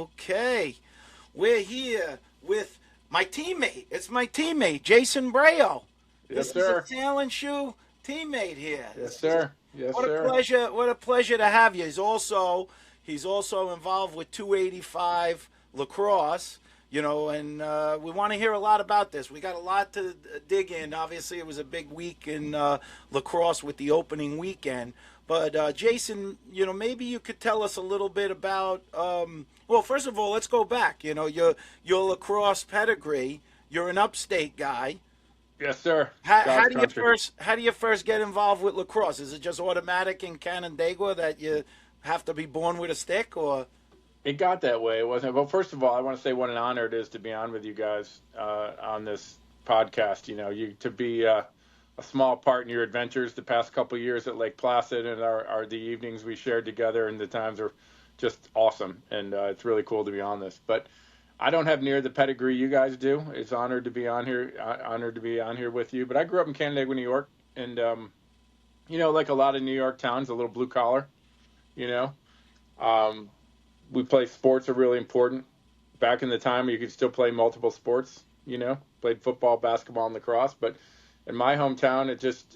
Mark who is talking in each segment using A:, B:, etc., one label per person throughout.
A: Okay. We're here with my teammate. It's my teammate, Jason Braille.
B: Yes,
A: This is a
B: sir.
A: Tail and Shoe teammate here.
B: Yes,
A: This is
B: sir. Yes,
A: what a
B: sir.
A: pleasure. What a pleasure to have you. He's also involved with 285 Lacrosse. And we want to hear a lot about this. We got a lot to dig in. Obviously, it was a big week in lacrosse with the opening weekend. But Jason, maybe you could tell us a little bit about. Well, first of all, let's go back. Your lacrosse pedigree. You're an upstate guy.
B: Yes, sir.
A: How,
B: God's
A: how do you
B: country.
A: first how do you first get involved with lacrosse? Is it just automatic in Canandaigua that you have to be born with a stick, or?
B: It got that way, wasn't it? Well, first of all, I want to say what an honor it is to be on with you guys on this podcast. You to be a small part in your adventures the past couple of years at Lake Placid, and our the evenings we shared together, and the times are just awesome. And it's really cool to be on this. But I don't have near the pedigree you guys do. It's honored to be on here. Honored to be on here with you. But I grew up in Canandaigua, New York, and like a lot of New York towns, a little blue collar. You know, um, we play sports are really important. Back in the time, you could still play multiple sports. Played football, basketball, and lacrosse. But in my hometown,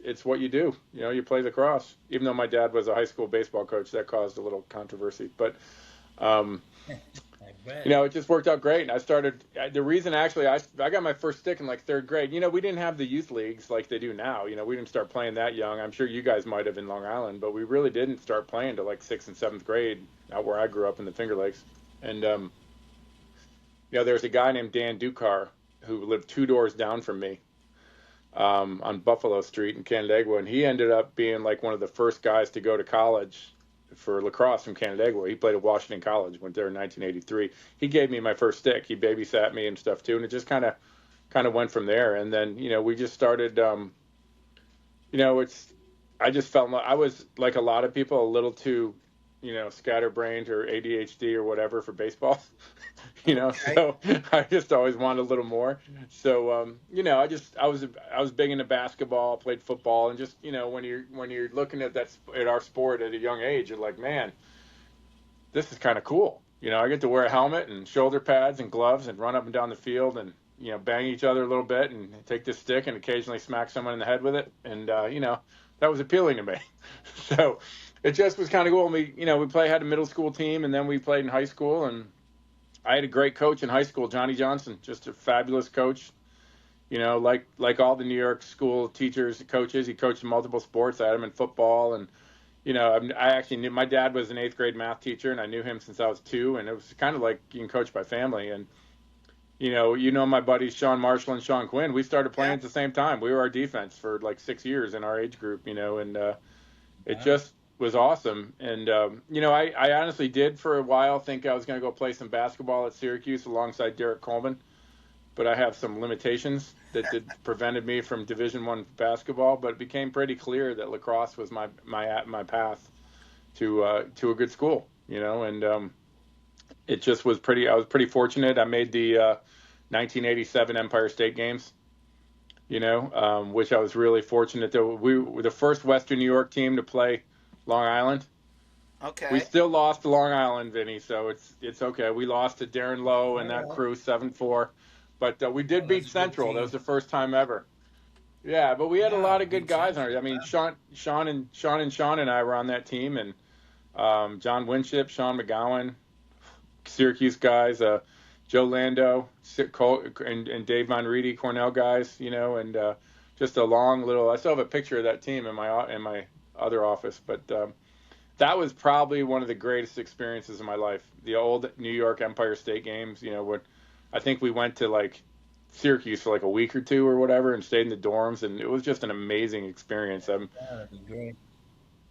B: it's what you do. You play lacrosse. Even though my dad was a high school baseball coach, that caused a little controversy. But um,
C: I bet.
B: it just worked out great. And I started, the reason actually, I got my first stick in like third grade. We didn't have the youth leagues like they do now. We didn't start playing that young. I'm sure you guys might have in Long Island, but we really didn't start playing till like sixth and seventh grade out where I grew up in the Finger Lakes. And, there's a guy named Dan Ducar who lived two doors down from me on Buffalo Street in Canandaigua. And he ended up being like one of the first guys to go to college for lacrosse from Canandaigua. He played at Washington College, went there in 1983. He gave me my first stick. He babysat me and stuff too, and it just kind of went from there. And then we just started. It's I just felt like I was like a lot of people, a little too scatterbrained or ADHD or whatever for baseball.
A: Okay.
B: So I just always wanted a little more. So I was big into basketball, played football, and just when you're looking at at our sport at a young age, you're like, man, this is kind of cool. I get to wear a helmet and shoulder pads and gloves and run up and down the field and bang each other a little bit and take this stick and occasionally smack someone in the head with it. And that was appealing to me. So it just was kind of cool. We had a middle school team, and then we played in high school, and I had a great coach in high school, Johnny Johnson, just a fabulous coach. Like all the New York school teachers, coaches, he coached in multiple sports. I had him in football, and I actually knew my dad was an eighth grade math teacher, and I knew him since I was 2, and it was kind of like being coached by family. And my buddies Sean Marshall and Sean Quinn. We started playing
A: Yeah.
B: at the same time. We were our defense for like 6 years in our age group. And it
C: Wow.
B: just was awesome. And I honestly did for a while think I was going to go play some basketball at Syracuse alongside Derek Coleman, but I have some limitations that prevented me from Division I basketball. But it became pretty clear that lacrosse was my path to a good school. And it just was pretty. I was pretty fortunate. I made the 1987 Empire State Games. Which I was really fortunate that we were the first Western New York team to play Long Island. We
A: Okay.
B: still lost to Long Island, Vinny, so it's okay. We lost to Darren Lowe and
C: Oh,
B: that
C: well.
B: crew 7-4, but we did
C: Oh,
B: beat
C: that's a good
B: Central. That was
C: team.
B: the first time ever. Yeah, but we had a lot
C: Wow.
B: of good
C: Beat
B: guys on it.
C: Central.
B: I mean,
C: Wow.
B: Sean and I were on that team, and John Winship, Sean McGowan, Syracuse guys, Joe Lando, and Dave Von Reedy, Cornell guys, and just a long little. I still have a picture of that team in my other office, but that was probably one of the greatest experiences of my life. The old New York Empire State Games, when I think we went to like Syracuse for like a week or two or whatever and stayed in the dorms, and it was just an amazing experience.
C: Yeah, that'd be great.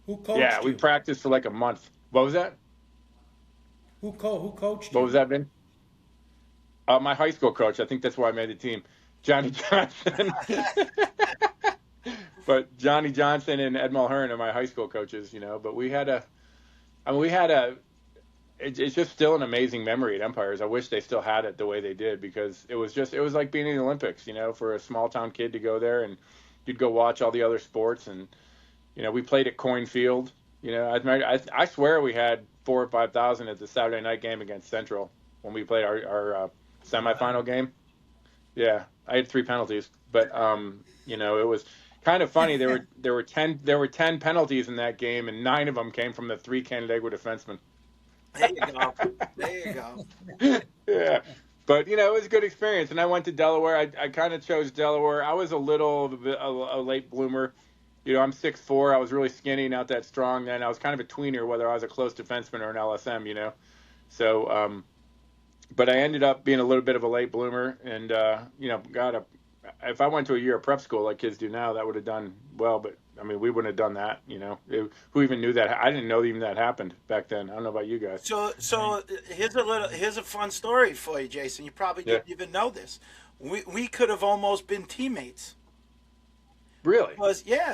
C: Who
B: Yeah,
C: coached
B: we
C: you?
B: practiced for like a month. What was that?
C: Who coached
B: What
C: you?
B: was that, Vin? My high school coach. I think that's why I made the team. Johnny Johnson. But Johnny Johnson and Ed Mulhern are my high school coaches, But we had a, it's just still an amazing memory at Empires. I wish they still had it the way they did, because it was like being in the Olympics, for a small town kid to go there, and you'd go watch all the other sports. And, we played at Coyne Field. I swear we had 4,000 or 5,000 at the Saturday night game against Central. when we played our semifinal game. Yeah, I had 3 penalties, but it was kind of funny. There were 10 penalties in that game, and 9 of them came from the 3 Canandaigua defensemen.
A: There you go. There you go.
B: Yeah, but it was a good experience. And I went to Delaware. I kind of chose Delaware. I was a little bit a late bloomer. I'm 6'4". I was really skinny, not that strong then. I was kind of a tweener, whether I was a close defenseman or an LSM. So, but I ended up being a little bit of a late bloomer, and if I went to a year of prep school like kids do now, that would have done well. But I mean, we wouldn't have done that. Who even knew that? I didn't know even that happened back then. I don't know about you guys.
A: So here's a fun story for you, Jason. You probably didn't even know this. We could have almost been teammates.
B: Really?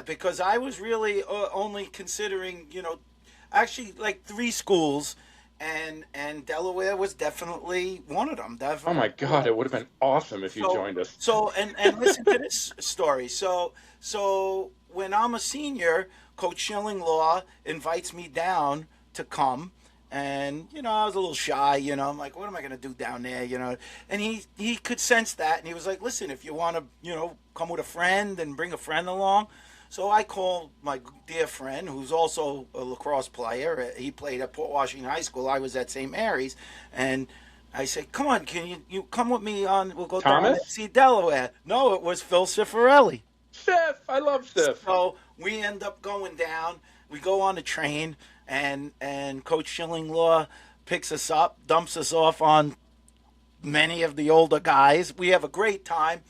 A: Because I was really only considering, actually like 3 schools. And Delaware was definitely one of them. Definitely.
B: Oh my God! It would have been awesome if you joined us.
A: So and listen to this story. So when I'm a senior, Coach Schillinglaw invites me down to come, and I was a little shy. I'm like, what am I going to do down there? And he could sense that, and he was like, listen, if you want to come with a friend and bring a friend along. So I called my dear friend, who's also a lacrosse player. He played at Port Washington High School. I was at St. Mary's. And I said, come on, can you come with me we'll go down and see Delaware. No, it was Phil Cifarelli.
B: Sif, I love Sif.
A: So we end up going down. We go on the train, and Coach Schillinglaw picks us up, dumps us off on many of the older guys. We have a great time.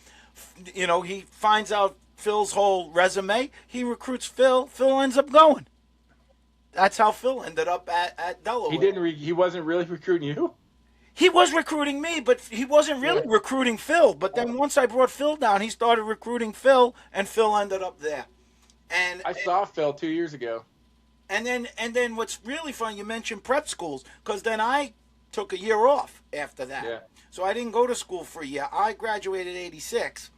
A: He finds out Phil's whole resume. He recruits Phil. Phil ends up going. That's how Phil ended up at Delaware.
B: He wasn't really recruiting you?
A: He was recruiting me, but he wasn't really recruiting Phil. But then once I brought Phil down, he started recruiting Phil, and Phil ended up there. And
B: I saw Phil 2 years ago.
A: And then what's really fun, you mentioned prep schools, because then I took a year off after that.
B: Yeah.
A: So I didn't go to school for a year. I graduated in '86.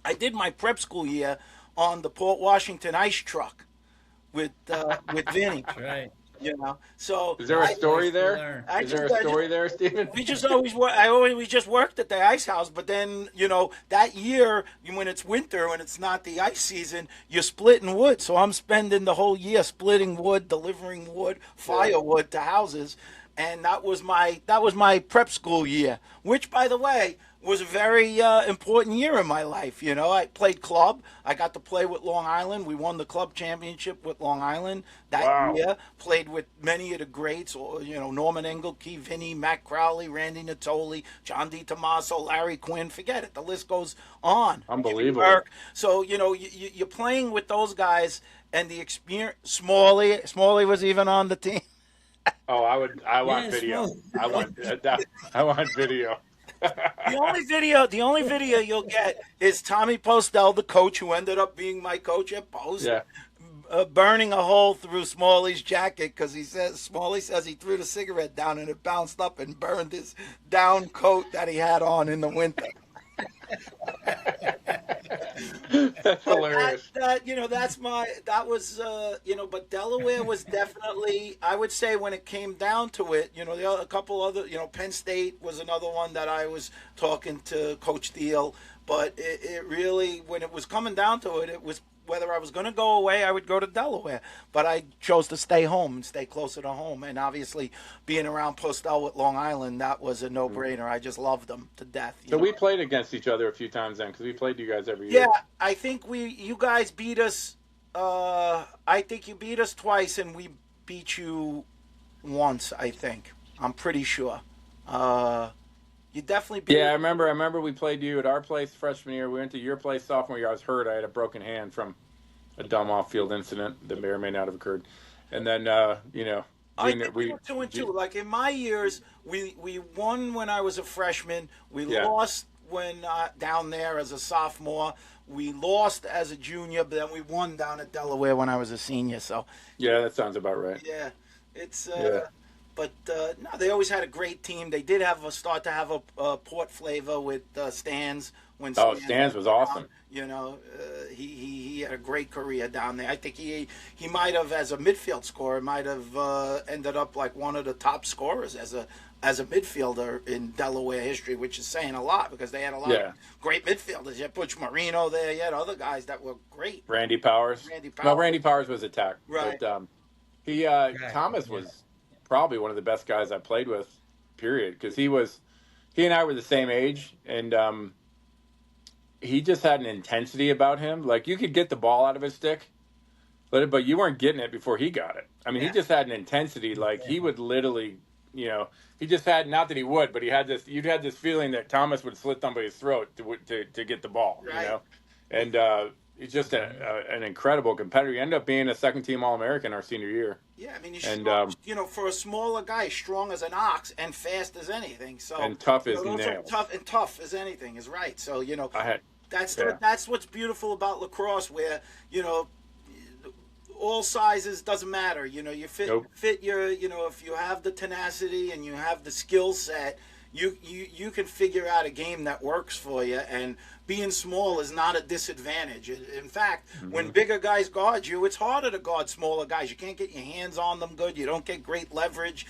A: I did my prep school year on the Port Washington ice truck with Vinny.
C: Right.
A: So
B: is there a story there? Is there a story there, Stephen?
A: We just we just worked at the ice house, but then that year when it's winter, when it's not the ice season, you're splitting wood. So I'm spending the whole year splitting wood, delivering wood, firewood to houses, and that was my prep school year, which, by the way, was a very important year in my life. I played club. I got to play with Long Island. We won the club championship with Long Island that year. Played with many of the greats, Norman Engelke, Vinny, Matt Crowley, Randy Natoli, John DiTomaso, Larry Quinn. Forget it. The list goes on.
B: Unbelievable.
A: So, you're playing with those guys, and the experience. Smalley was even on the team.
B: Oh, I want video. I want video.
A: The only video you'll get is Tommy Postel, the coach who ended up being my coach at Post, burning a hole through Smalley's jacket because Smalley says he threw the cigarette down and it bounced up and burned his down coat that he had on in the winter.
B: That's hilarious.
A: But Delaware was definitely, I would say, when it came down to it, a couple other, Penn State was another one that I was talking to Coach Thiel, but it really, when it was coming down to it, it was whether I was going to go away, I would go to Delaware, but I chose to stay home and stay closer to home. And obviously, being around Postel with Long Island, that was a no-brainer. I just loved them to death.
B: So we played against each other a few times then, because we played you guys every year.
A: Yeah, I think you guys beat us. I think you beat us twice, and we beat you once. I think I'm pretty sure. You definitely beat.
B: Yeah, I remember we played you at our place freshman year. We went to your place sophomore year. I was hurt. I had a broken hand from a dumb off-field incident that may or may not have occurred. And then,
A: I think we were 2-2. Like in my years, we won when I was a freshman. We lost when down there as a sophomore. We lost as a junior, but then we won down at Delaware when I was a senior. So
B: yeah, that sounds about right.
A: Yeah, it's. But no, they always had a great team. They did start to have a port flavor with Stans. When
B: Stans was awesome.
A: He had a great career down there. I think he might have, as a midfield scorer, might have ended up like one of the top scorers as a midfielder in Delaware history, which is saying a lot because they had a lot of great midfielders. You had Butch Marino there. You had other guys that were great.
B: Randy Powers. Well, Randy Powers was attack.
A: Right.
B: But Thomas was probably one of the best guys I played with, period. Because he and I were the same age, and he just had an intensity about him. Like, you could get the ball out of his stick, but you weren't getting it before he got it. I mean, he just had an intensity. Like, he would literally, he just had, not that he would, but you'd had this feeling that Thomas would slit somebody's throat to get the ball, And he's just an incredible competitor. He ended up being a second-team All-American our senior year.
A: Yeah, I mean, he's strong, for a smaller guy, strong as an ox and fast as anything. So
B: and tough as nails.
A: Tough as anything is right. So that's what's beautiful about lacrosse, where all sizes doesn't matter. You fit your if you have the tenacity and you have the skill set, you can figure out a game that works for you, and being small is not a disadvantage. In fact, when bigger guys guard you, it's harder to guard smaller guys. You can't get your hands on them good. You don't get great leverage,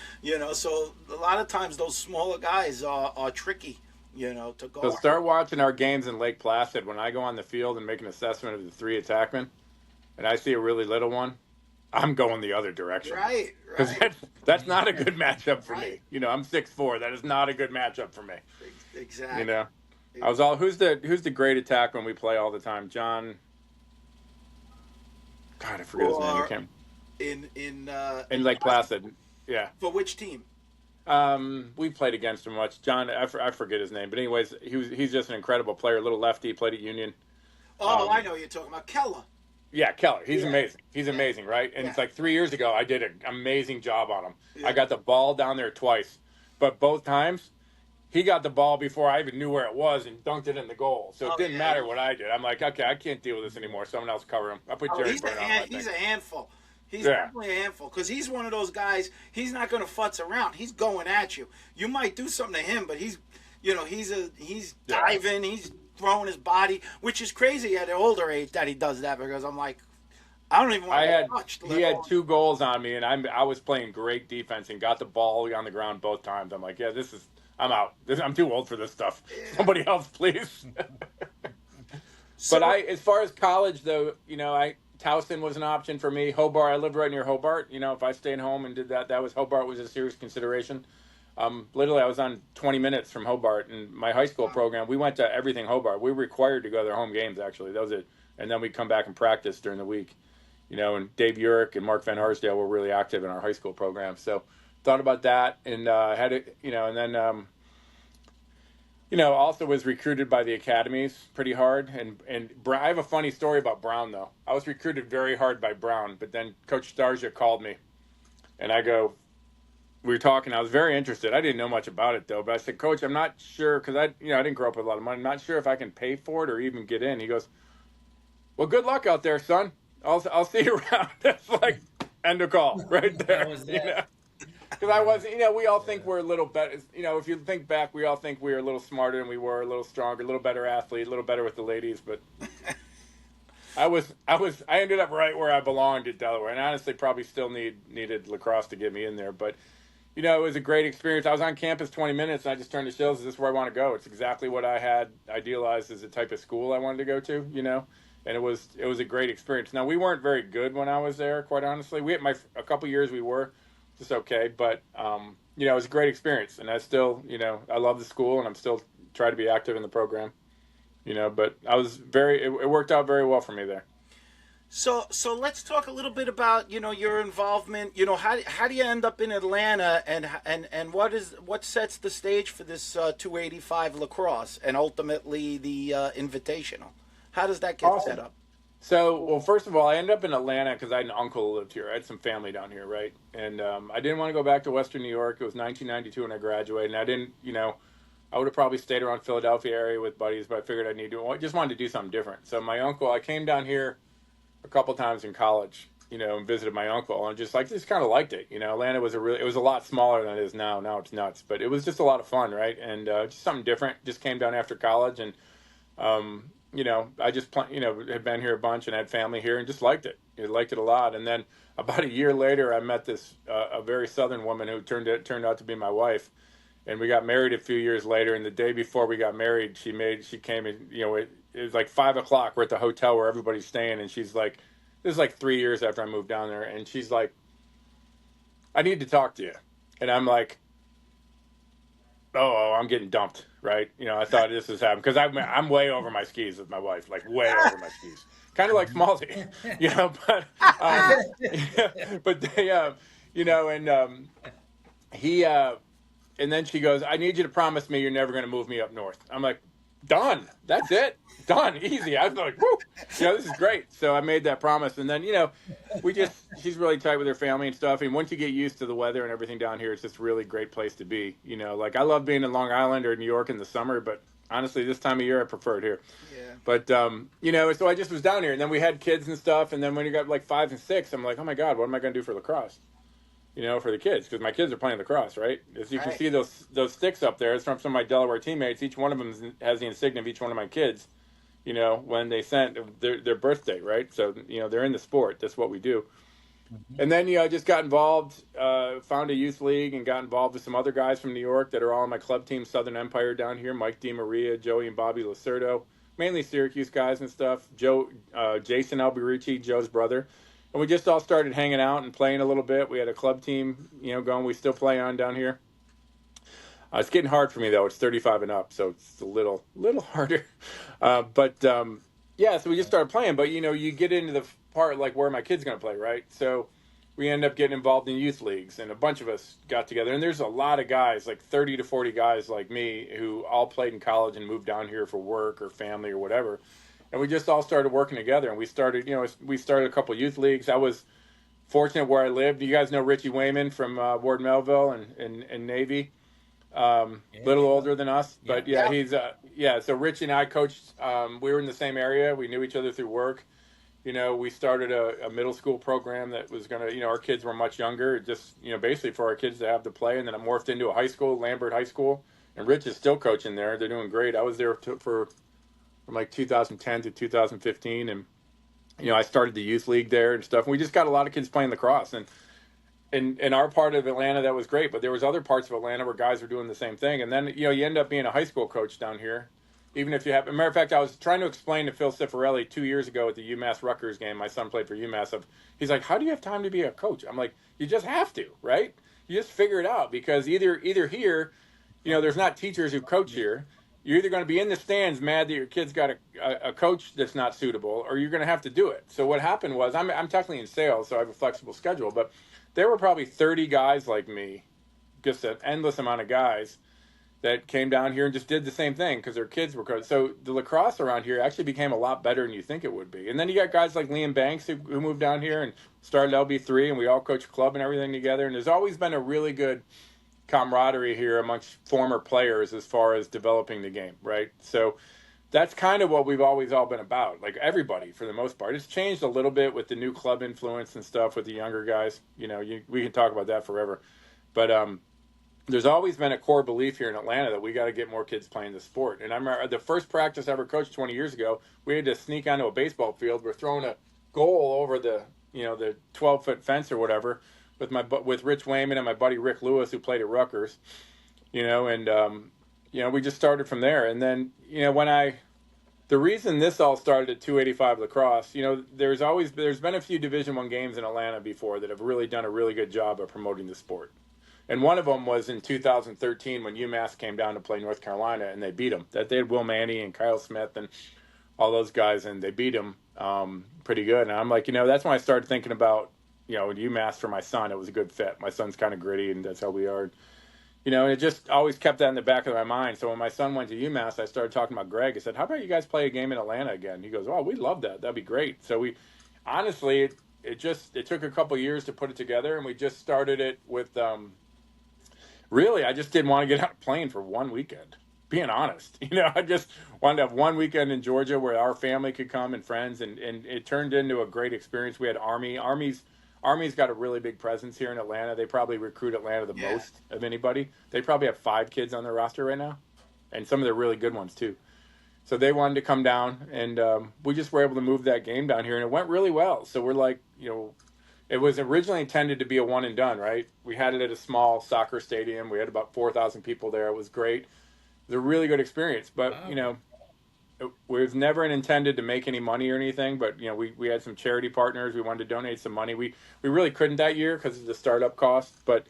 A: so a lot of times those smaller guys are tricky, to guard.
B: So start watching our games in Lake Placid. When I go on the field and make an assessment of the three attackmen, and I see a really little one, I'm going the other direction.
A: Right.
B: Because that's not a good matchup for me. I'm 6'4". That is not a good matchup for me.
A: Exactly.
B: I was all who's the great attack when we play all the time? John. God, I forget his name. I can't. In Lake Placid. Yeah.
A: For which team?
B: We played against him much. John, I forget his name, but anyways, he's just an incredible player. Little lefty, played at Union.
A: Oh, I know who you're talking about, Keller.
B: Yeah, Keller. He's amazing. He's amazing, right? And it's like 3 years ago, I did an amazing job on him. Yeah. I got the ball down there twice, but both times he got the ball before I even knew where it was and dunked it in the goal. So it didn't matter what I did. I'm like, okay, I can't deal with this anymore. Someone else cover him. I put Jerry Byrne on.
A: He's a handful. He's definitely a handful because he's one of those guys. He's not going to futz around. He's going at you. You might do something to him, but he's diving. He's throwing his body, which is crazy at an older age that he does that, because I'm like, I don't even want to get touched.
B: He had 2 goals on me, and I was playing great defense and got the ball on the ground both times. I'm like, I'm out. I'm too old for this stuff. Yeah. Somebody else, please. But as far as college, though, Towson was an option for me. Hobart, I lived right near Hobart. If I stayed home and did that, Hobart was a serious consideration. Literally, I was on 20 minutes from Hobart, and my high school program, we went to everything Hobart. We were required to go to their home games, actually. That was it. And then we'd come back and practice during the week. And Dave Urich and Mark Van Harsdale were really active in our high school program. So thought about that, and had it, and then, also was recruited by the academies pretty hard. And I have a funny story about Brown, though. I was recruited very hard by Brown, but then Coach Starja called me, and we were talking. I was very interested. I didn't know much about it, though, but I said, Coach, I'm not sure, because I didn't grow up with a lot of money. I'm not sure if I can pay for it or even get in. He goes, well, good luck out there, son. I'll see you around. That's like end of call right there. Because I was, we all think we're a little better. If you think back, we all think we were a little smarter than we were, a little stronger, a little better athlete, a little better with the ladies. But I ended up right where I belonged at Delaware, and honestly, probably still needed lacrosse to get me in there. But it was a great experience. I was on campus 20 minutes, and I just turned to Shills. Is this where I want to go? It's exactly what I had idealized as the type of school I wanted to go to. And it was a great experience. Now, we weren't very good when I was there, quite honestly. We had a couple years we were just okay, but it was a great experience. And I still, I love the school, and I'm still trying to be active in the program. But I was it worked out very well for me there.
A: So let's talk a little bit about your involvement. How do you end up in Atlanta, and what sets the stage for this 285 lacrosse and ultimately the Invitational? How does that get set up?
B: So, well, first of all, I ended up in Atlanta because I had an uncle who lived here. I had some family down here, right? And I didn't want to go back to Western New York. It was 1992 when I graduated, and I didn't, I would have probably stayed around Philadelphia area with buddies, but I figured I just wanted to do something different. So my uncle, I came down here a couple times in college, and visited my uncle, and just kind of liked it. Atlanta was it was a lot smaller than it is now. Now it's nuts, but it was just a lot of fun, right? And just something different. Just came down after college, and I just had been here a bunch and had family here and just liked it. I liked it a lot. And then about a year later, I met this a very southern woman who turned out to be my wife, and we got married a few years later. And the day before we got married, she came in. It was like 5 o'clock. We're at the hotel where everybody's staying, and she's like, "This is like 3 years after I moved down there," and she's like, "I need to talk to you," and I'm like, "Oh, I'm getting dumped." Right? I thought this was happening because I'm way over my skis with my wife, like way over my skis, kind of like Smallsy, But but they, and he, and then she goes, "I need you to promise me you're never going to move me up north." I'm like, "Done. That's it. Done. Easy." I was like, "Woo, this is great." So I made that promise, and then she's really tight with her family and stuff. And once you get used to the weather and everything down here, it's just a really great place to be. Like I love being in Long Island or New York in the summer, but honestly, this time of year I prefer it here.
A: Yeah.
B: But so I just was down here, and then we had kids and stuff, and then when you got like 5 and 6, I'm like, "Oh my God, what am I going to do for lacrosse?" For the kids, because my kids are playing lacrosse, right? As you can see those sticks up there, it's from some of my Delaware teammates. Each one of them has the insignia of each one of my kids, when they sent their birthday, right? So, they're in the sport. That's what we do. Mm-hmm. And then, I just got involved, found a youth league and got involved with some other guys from New York that are all on my club team, Southern Empire down here, Mike DiMaria, Joey and Bobby Lacerdo, mainly Syracuse guys and stuff. Jason Bureci, Joe's brother. And we just all started hanging out and playing a little bit. We had a club team, going. We still play on down here. It's getting hard for me though. It's 35 and up, so it's a little harder. So we just started playing. But you get into the part like where my kid's going to play, right? So we end up getting involved in youth leagues, and a bunch of us got together. And there's a lot of guys, like 30 to 40 guys like me, who all played in college and moved down here for work or family or whatever. And we just all started working together, and we started a couple youth leagues. I was fortunate where I lived. You guys know Richie Wayman from Ward Melville and Navy, little older than us, but he's So Rich and I coached. We were in the same area. We knew each other through work. We started a middle school program that was gonna. Our kids were much younger, just basically for our kids to have to play. And then I morphed into a high school, Lambert High School, and Rich is still coaching there. They're doing great. I was there from like 2010 to 2015, and I started the youth league there and stuff. And we just got a lot of kids playing lacrosse, and in our part of Atlanta that was great. But there was other parts of Atlanta where guys were doing the same thing. And then you end up being a high school coach down here, even if you have. As a matter of fact, I was trying to explain to Phil Cifarelli 2 years ago at the UMass Rutgers game. My son played for UMass. He's like, "How do you have time to be a coach?" I'm like, "You just have to, right? You just figure it out, because either here, there's not teachers who coach here. You're either going to be in the stands mad that your kid's got a coach that's not suitable, or you're going to have to do it." So what happened was, I'm technically in sales, so I have a flexible schedule, but there were probably 30 guys like me, just an endless amount of guys that came down here and just did the same thing because their kids were coached. So the lacrosse around here actually became a lot better than you think it would be. And then you got guys like Liam Banks who moved down here and started LB3, and we all coach club and everything together. And there's always been a really good camaraderie here amongst former players as far as developing the game, right? So that's kind of what we've always all been about, like everybody for the most part. It's changed a little bit with the new club influence and stuff with the younger guys. We can talk about that forever, but there's always been a core belief here in Atlanta that we got to get more kids playing the sport. And I remember the first practice I ever coached 20 years ago, we had to sneak onto a baseball field. We're throwing a goal over the 12-foot fence or whatever, with Rich Wayman and my buddy Rick Lewis, who played at Rutgers, and we just started from there. And then the reason this all started at 285 lacrosse, there's been a few Division I games in Atlanta before that have really done a really good job of promoting the sport. And one of them was in 2013 when UMass came down to play North Carolina, and they beat them. They had Will Manny and Kyle Smith and all those guys, and they beat them pretty good. And I'm like, that's when I started thinking about UMass for my son. It was a good fit. My son's kind of gritty, and that's how we are. And it just always kept that in the back of my mind. So when my son went to UMass, I started talking about Greg. I said, "How about you guys play a game in Atlanta again?" He goes, "Oh, we'd love that. That'd be great." So we, honestly, it took a couple years to put it together, and we just started it with, really, I just didn't want to get out playing for one weekend, being honest. I just wanted to have one weekend in Georgia where our family could come and friends, and it turned into a great experience. We had Army's got a really big presence here in Atlanta. They probably recruit Atlanta the most of anybody. They probably have 5 kids on their roster right now, and some of the really good ones too. So they wanted to come down, and we just were able to move that game down here, and it went really well. So we're like, it was originally intended to be a one and done, right? We had it at a small soccer stadium. We had about 4,000 people there. It was great. It was a really good experience, but
C: Wow.
B: it was never intended to make any money or anything. But we had some charity partners. We wanted to donate some money. We really couldn't that year because of the startup cost, but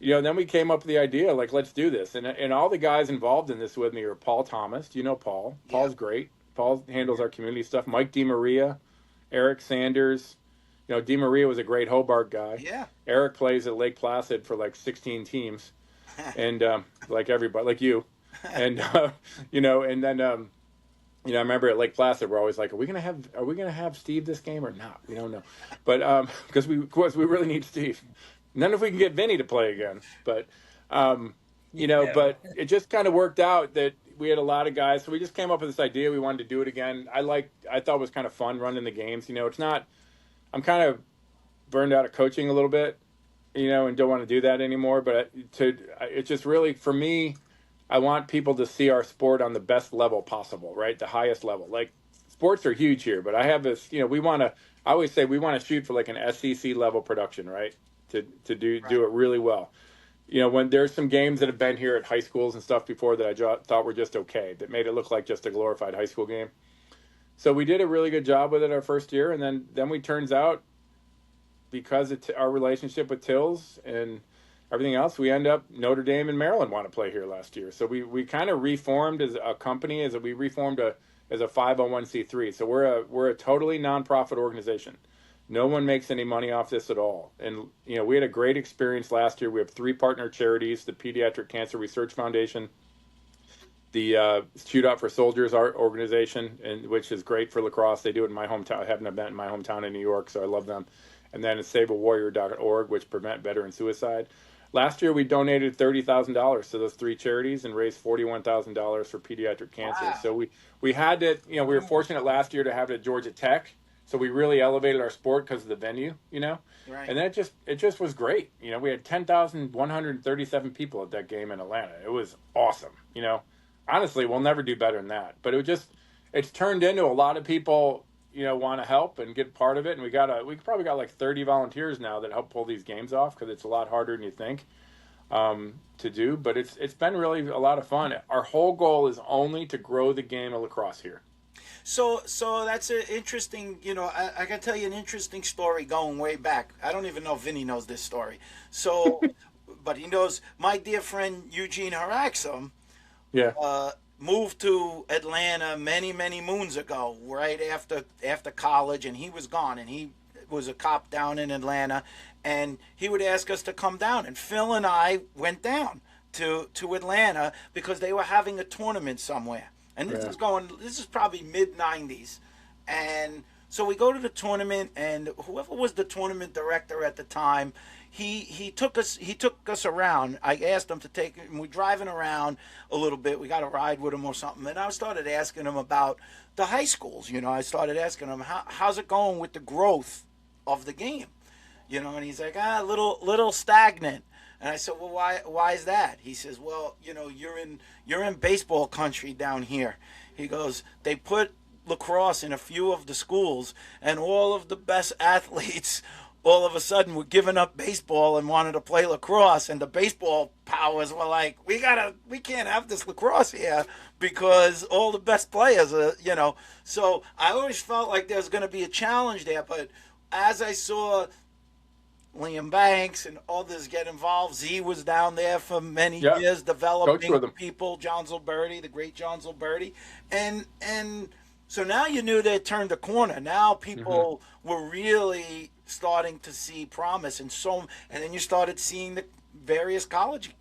B: then we came up with the idea, like, let's do this. And all the guys involved in this with me are Paul Thomas. Do you know Paul?
A: Yeah.
B: Paul's great. Paul handles our community stuff. Mike DiMaria, Eric Sanders. DiMaria was a great Hobart guy.
A: Yeah.
B: Eric plays at Lake Placid for like 16 teams, and like everybody, like you, and and then I remember at Lake Placid, we're always like, are we gonna have Steve this game or not? We don't know, but because we really need Steve. None if we can get Vinny to play again, but
C: Yeah.
B: but it just kind of worked out that we had a lot of guys, so we just came up with this idea. We wanted to do it again. I thought it was kind of fun running the games. It's not. I'm kind of burned out of coaching a little bit, and don't want to do that anymore. But it's just really for me. I want people to see our sport on the best level possible, right? The highest level. Like sports are huge here, but I have this. We want to. I always say we want to shoot for like an SEC level production, right? To do it really well. When there's some games that have been here at high schools and stuff before that I thought were just okay, that made it look like just a glorified high school game. So we did a really good job with it our first year, and then we turns out because of our relationship with Tills and everything else, we end up Notre Dame and Maryland want to play here last year. So we kind of reformed as a company, as a 501c3. So we're a totally nonprofit organization. No one makes any money off this at all. And we had a great experience last year. We have 3 partner charities: the Pediatric Cancer Research Foundation, the Shootout for Soldiers art organization, which is great for lacrosse. They do it in my hometown. I have an event in my hometown in New York, so I love them. And then it's SaveAWarrior.org, which prevent veteran suicide. Last year, we donated $30,000 to those 3 charities and raised $41,000 for pediatric cancer.
A: Wow.
B: So we had to, we were fortunate last year to have it at Georgia Tech. So we really elevated our sport because of the venue,
A: Right.
B: and then it just was great. We had 10,137 people at that game in Atlanta. It was awesome. Honestly, we'll never do better than that. But it's turned into a lot of people, want to help and get part of it. And we probably got like 30 volunteers now that help pull these games off because it's a lot harder than you think to do. But it's been really a lot of fun. Our whole goal is only to grow the game of lacrosse here.
A: So that's an interesting, I can tell you an interesting story going way back. I don't even know if Vinny knows this story. So, but he knows my dear friend Eugene Haraxum
B: Yeah.
A: moved to Atlanta many, many moons ago, right after college, and he was gone, and he was a cop down in Atlanta, and he would ask us to come down, and Phil and I went down to Atlanta because they were having a tournament somewhere. And this is probably mid 90s. And so we go to the tournament, and whoever was the tournament director at the time, he took us around. I asked him to take him. We're driving around a little bit. We got a ride with him or something. And I started asking him about the high schools. I started asking him, how's it going with the growth of the game? And he's like, little stagnant. And I said, well, why is that? He says, well, you're in baseball country down here. He goes, they put lacrosse in a few of the schools, and all of the best athletes all of a sudden were giving up baseball and wanted to play lacrosse, and the baseball powers were like, we can't have this lacrosse here because all the best players are, So I always felt like there's going to be a challenge there, but as I saw Liam Banks and others get involved. Z was down there for many years developing people. John Zilberti, the great John Zilberti, and so now you knew they turned the corner. Now people were really starting to see promise, and then you started seeing the various college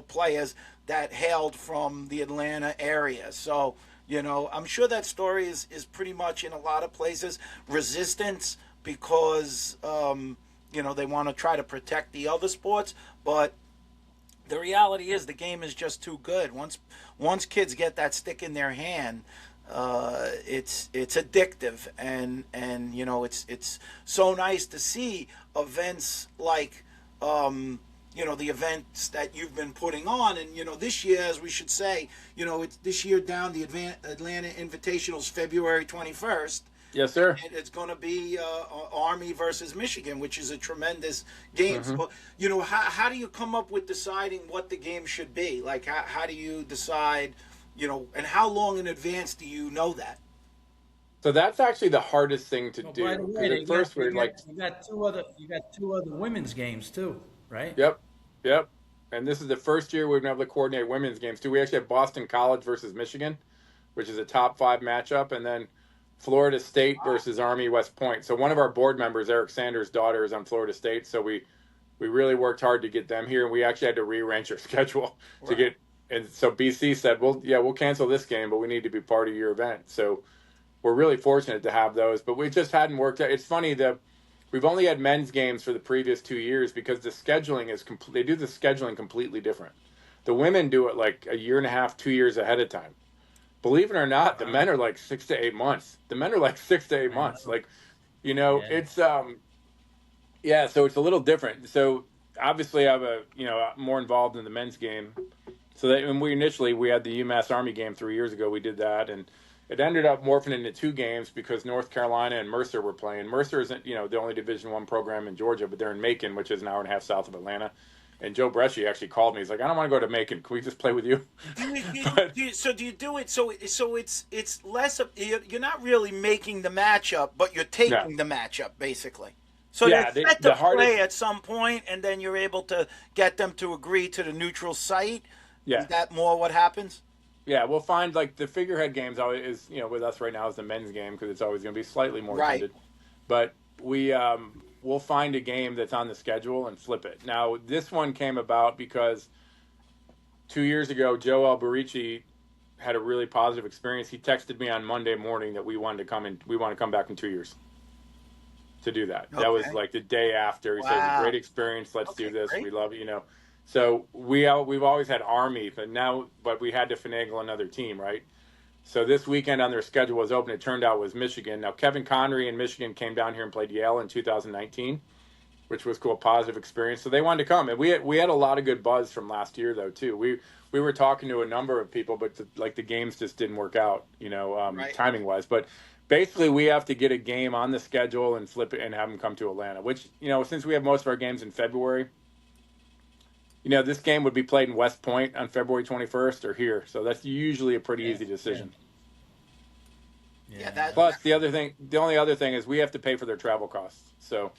A: players that hailed from the Atlanta area. So I'm sure that story is pretty much in a lot of places resistance because. They want to try to protect the other sports, but the reality is the game is just too good. Once kids get that stick in their hand, it's addictive, and it's so nice to see events like the events that you've been putting on. And, this year, as we should say, it's this year down the Atlanta Invitational's February 21st.
B: Yes, sir.
A: And it's going to be Army versus Michigan, which is a tremendous game.
B: Mm-hmm.
A: So, how do you come up with deciding what the game should be? Like, how do you decide, and how long in advance do you know that?
B: So that's actually the hardest thing to do.
C: By the way,
B: At first, we're like,
C: you got two other women's games too, right?
B: Yep. And this is the first year we've been able to coordinate women's games too. We actually have Boston College versus Michigan, which is a top 5 matchup, and then Florida State versus Army West Point. So one of our board members, Eric Sanders' daughter, is on Florida State. So we really worked hard to get them here, and we actually had to rearrange our schedule to get. And so BC said, "Well, yeah, we'll cancel this game, but we need to be part of your event." So we're really fortunate to have those, but we just hadn't worked out. It's funny that we've only had men's games for the previous 2 years because the scheduling is they do the scheduling completely different. The women do it like a year and a half, 2 years ahead of time. Believe it or not, the men are like 6 to 8 months. The men are like 6 to 8 months. Like, it's so it's a little different. So obviously I'm more involved in the men's game. So that when we had the UMass Army game 3 years ago, we did that, and it ended up morphing into 2 games because North Carolina and Mercer were playing. Mercer isn't, the only Division I program in Georgia, but they're in Macon, which is an hour and a half south of Atlanta. And Joe Bureci actually called me. He's like, "I don't want to go to Macon. Can we just play with you?"
A: So do you do it? So it's less of, you're not really making the matchup, but you're taking the matchup basically. So
B: yeah,
A: they're set to play at some point, and then you're able to get them to agree to the neutral site.
B: Yeah,
A: is that more what happens?
B: Yeah, we'll find like the figurehead games always is with us right now is the men's game because it's always going to be slightly more attended. But we'll find a game that's on the schedule and flip it. Now this one came about because 2 years ago Joel Bureci had a really positive experience. He texted me on Monday morning that we want to come back in 2 years to do that. Okay. That was like the day after. He said, "It's a great experience. Let's do this. Great. We love it." So we've always had Army, but we had to finagle another team, right? So this weekend on their schedule was open. It turned out it was Michigan. Now Kevin Connery in Michigan came down here and played Yale in 2019, which was cool, positive experience. So they wanted to come, and we had a lot of good buzz from last year though too. We were talking to a number of people, but the games just didn't work out, timing wise. But basically, we have to get a game on the schedule and flip it and have them come to Atlanta. Which since we have most of our games in February. This game would be played in West Point on February 21st or here. So that's usually a pretty easy decision.
A: Yeah.
B: Plus, the only other thing is we have to pay for their travel costs. So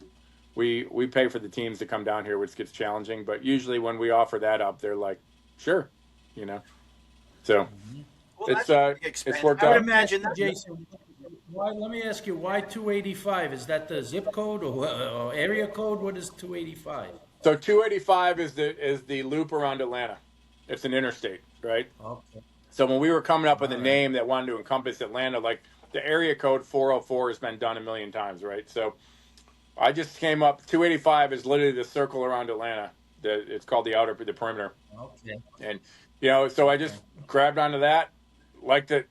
B: we pay for the teams to come down here, which gets challenging. But usually when we offer that up, they're like, sure, So it's worked out.
A: I would imagine that.
C: Jason, let me ask you, why 285? Is that the zip code or area code? What is 285?
B: So 285 is the loop around Atlanta. It's an interstate, right?
C: Okay.
B: So when we were coming up with a name that wanted to encompass Atlanta, like the area code 404 has been done a million times, right? So I just came up. 285 is literally the circle around Atlanta. It's called the perimeter.
C: Okay.
B: And so I just grabbed onto that. Like the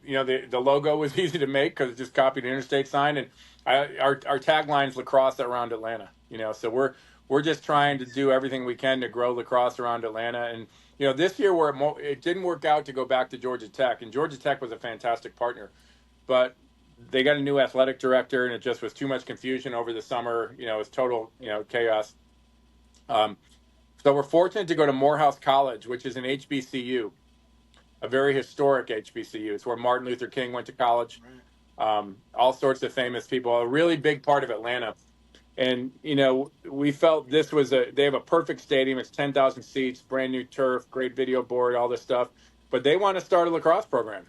B: logo was easy to make because it just copied the interstate sign, and our tagline is lacrosse around Atlanta. So we're just trying to do everything we can to grow lacrosse around Atlanta. And, this year it didn't work out to go back to Georgia Tech. And Georgia Tech was a fantastic partner. But they got a new athletic director, and it just was too much confusion over the summer. It was total, chaos. So we're fortunate to go to Morehouse College, which is an HBCU, a very historic HBCU. It's where Martin Luther King went to college. All sorts of famous people, a really big part of Atlanta. And, we felt they have a perfect stadium. It's 10,000 seats, brand new turf, great video board, all this stuff. But they want to start a lacrosse program.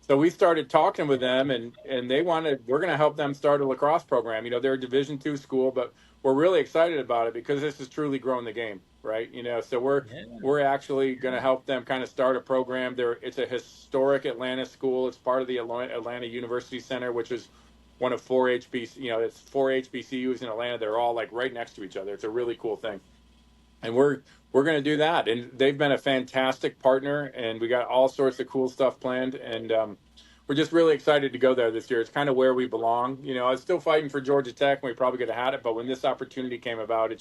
B: So we started talking with them, and we're going to help them start a lacrosse program. They're a Division II school, but we're really excited about it because this is truly growing the game, right? So we're actually going to help them kind of start a program. It's a historic Atlanta school. It's part of the Atlanta University Center, which is one of 4 it's 4 HBCUs in Atlanta. They're all like right next to each other. It's a really cool thing. And we're going to do that. And they've been a fantastic partner, and we got all sorts of cool stuff planned. And we're just really excited to go there this year. It's kind of where we belong. I was still fighting for Georgia Tech, and we probably could have had it. But when this opportunity came about, it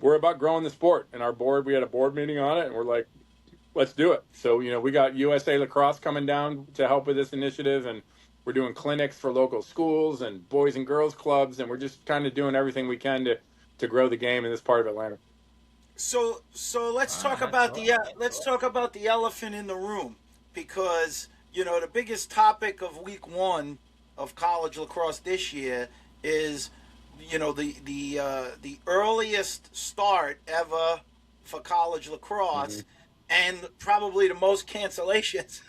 B: we're about growing the sport. And our board, we had a board meeting on it, and we're like, let's do it. So, we got USA Lacrosse coming down to help with this initiative, and we're doing clinics for local schools and boys and girls clubs, and we're just kind of doing everything we can to grow the game in this part of Atlanta.
A: So let's talk about let's talk about the elephant in the room, because the biggest topic of week 1 of college lacrosse this year is the earliest start ever for college lacrosse, and probably the most cancellations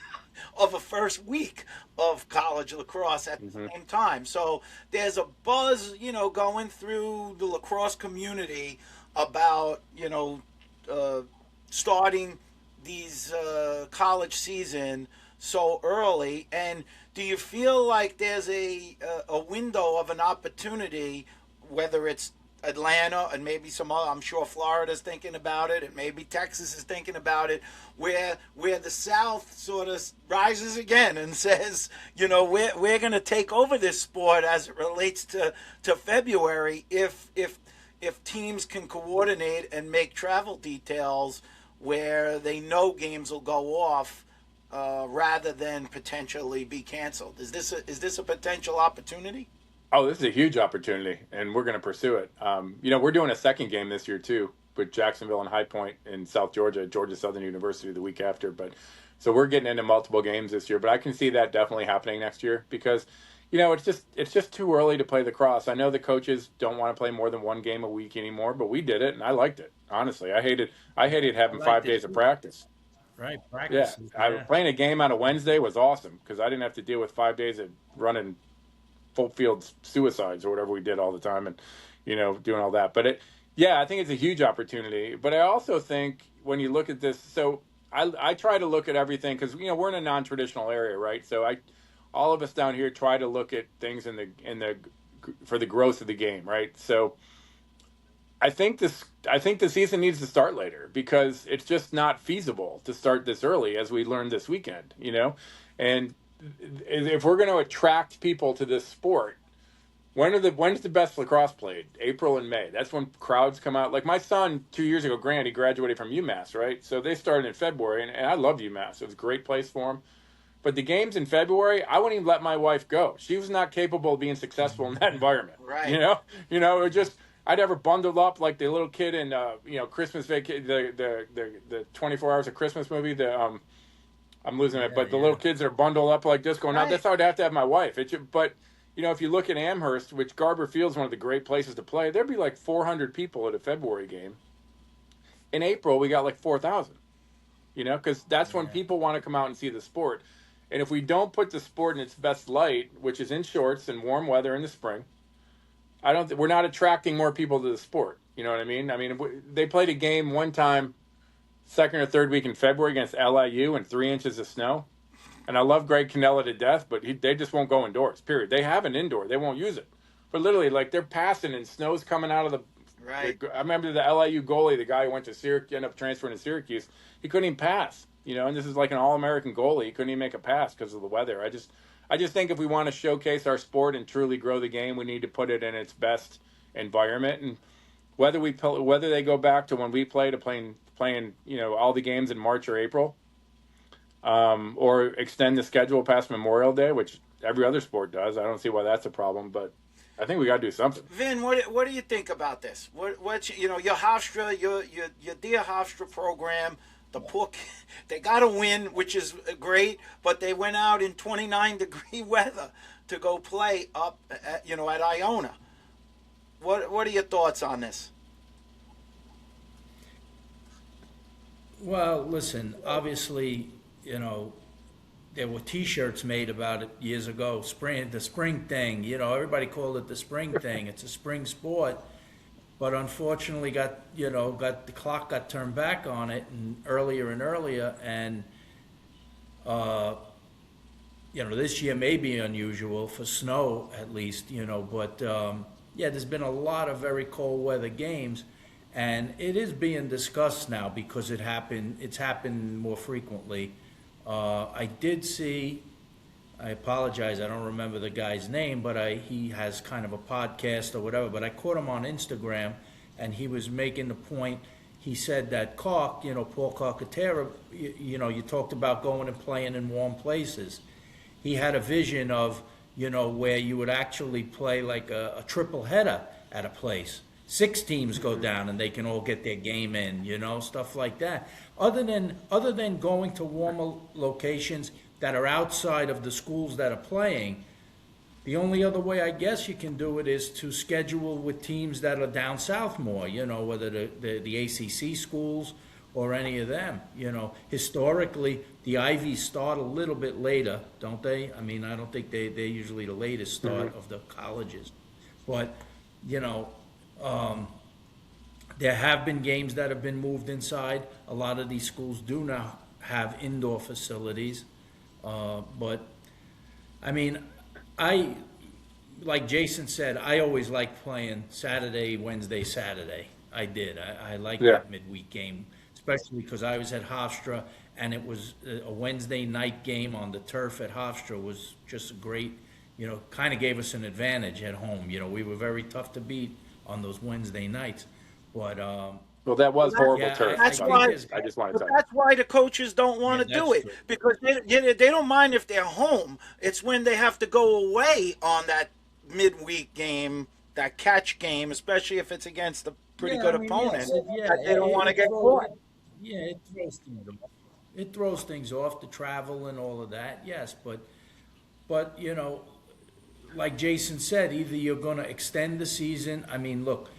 A: of a first week of college lacrosse at the same time. So there's a buzz, going through the lacrosse community about starting these college season so early. And do you feel like there's a window of an opportunity, whether it's Atlanta and maybe some other, I'm sure Florida's thinking about it, and maybe Texas is thinking about it, where the South sort of rises again and says, we're going to take over this sport as it relates to February if teams can coordinate and make travel details where they know games will go off rather than potentially be canceled. Is this a potential opportunity?
B: Oh, this is a huge opportunity, and we're going to pursue it. We're doing a second game this year too, with Jacksonville and High Point in South Georgia, Georgia Southern University, the week after. So we're getting into multiple games this year, but I can see that definitely happening next year because, it's just too early to play lacrosse. I know the coaches don't want to play more than one game a week anymore, but we did it, and I liked it. Honestly, I hated having 5 days of practice.
C: Right, practice.
B: Yeah, playing a game on a Wednesday was awesome because I didn't have to deal with 5 days of running full field suicides or whatever we did all the time, and doing all that. But I think it's a huge opportunity. But I also think when you look at this, so I try to look at everything because we're in a non-traditional area, right? So all of us down here try to look at things for the growth of the game, right? So I think the season needs to start later because it's just not feasible to start this early, as we learned this weekend, and if we're going to attract people to this sport, when's the best lacrosse played? April and May. That's when crowds come out. Like my son 2 years ago, Grant, he graduated from UMass, right? So they started in February, and I loved UMass. It was a great place for him. But the games in February, I wouldn't even let my wife go. She was not capable of being successful in that environment.
A: Right.
B: It just I'd have her bundled up like the little kid in Christmas vacation, the 24 Hours of Christmas movie. I'm losing it, but the little kids that are bundled up like this going out. That's how I'd have to have my wife. But if you look at Amherst, which Garber Field's one of the great places to play, there'd be like 400 people at a February game. In April, we got like 4,000. Because that's when people want to come out and see the sport. And if we don't put the sport in its best light, which is in shorts and warm weather in the spring, we're not attracting more people to the sport. You know what I mean? I mean, they played a game one time, second or third week in February against LIU and 3 inches of snow. And I love Greg Cannella to death, but they just won't go indoors, period. They have an indoor. They won't use it. But literally, like, they're passing and snow's coming out of the...
A: Right.
B: I remember the LIU goalie, the guy who went to Syracuse, ended up transferring to Syracuse. He couldn't even pass, and this is like an All-American goalie. He couldn't even make a pass because of the weather. I just think if we want to showcase our sport and truly grow the game, we need to put it in its best environment. And whether they go back to when we played to playing all the games in March or April, or extend the schedule past Memorial Day, which every other sport does. I don't see why that's a problem, but I think we got to do something.
A: Vin, what do you think about this? What's your Hofstra, your dear Hofstra program? They got a win, which is great, but they went out in 29-degree weather to go play up at Iona. What are your thoughts on this?
C: Well, listen, obviously, there were T-shirts made about it years ago. The spring thing. Everybody called it the spring thing. It's a spring sport, but unfortunately, the clock got turned back on it, and earlier, and this year may be unusual for snow at least. But there's been a lot of very cold weather games, and it is being discussed now because it's happened more frequently. I did see, I apologize, I don't remember the guy's name, but he has kind of a podcast or whatever, but I caught him on Instagram, and he was making the point. He said that Paul Carcaterra, you talked about going and playing in warm places. He had a vision of, where you would actually play like a triple header at a place. 6 teams go down and they can all get their game in, stuff like that. Other than going to warmer locations that are outside of the schools that are playing, the only other way I guess you can do it is to schedule with teams that are down south more, whether the ACC schools or any of them. Historically, the Ivies start a little bit later, don't they? I mean, I don't think they're usually the latest start of the colleges. But, there have been games that have been moved inside. A lot of these schools do now have indoor facilities. But, I mean, like Jason said, I always liked playing Saturday, Wednesday, Saturday. I did. I liked that midweek game, especially because I was at Hofstra, and it was a Wednesday night game on the turf at Hofstra was just a great, kind of gave us an advantage at home. We were very tough to beat on those Wednesday nights. But
B: well, that was horrible turf.
A: That's why
B: I just want to tell you.
A: That's why the coaches don't want to do it,
C: true.
A: because they don't mind if they're home. It's when they have to go away on that midweek game, that catch game, especially if it's against a pretty good opponent. That they don't want to get caught.
C: Yeah, it throws things off, the travel and all of that. Yes, but like Jason said, either you're going to extend the season. I mean, look.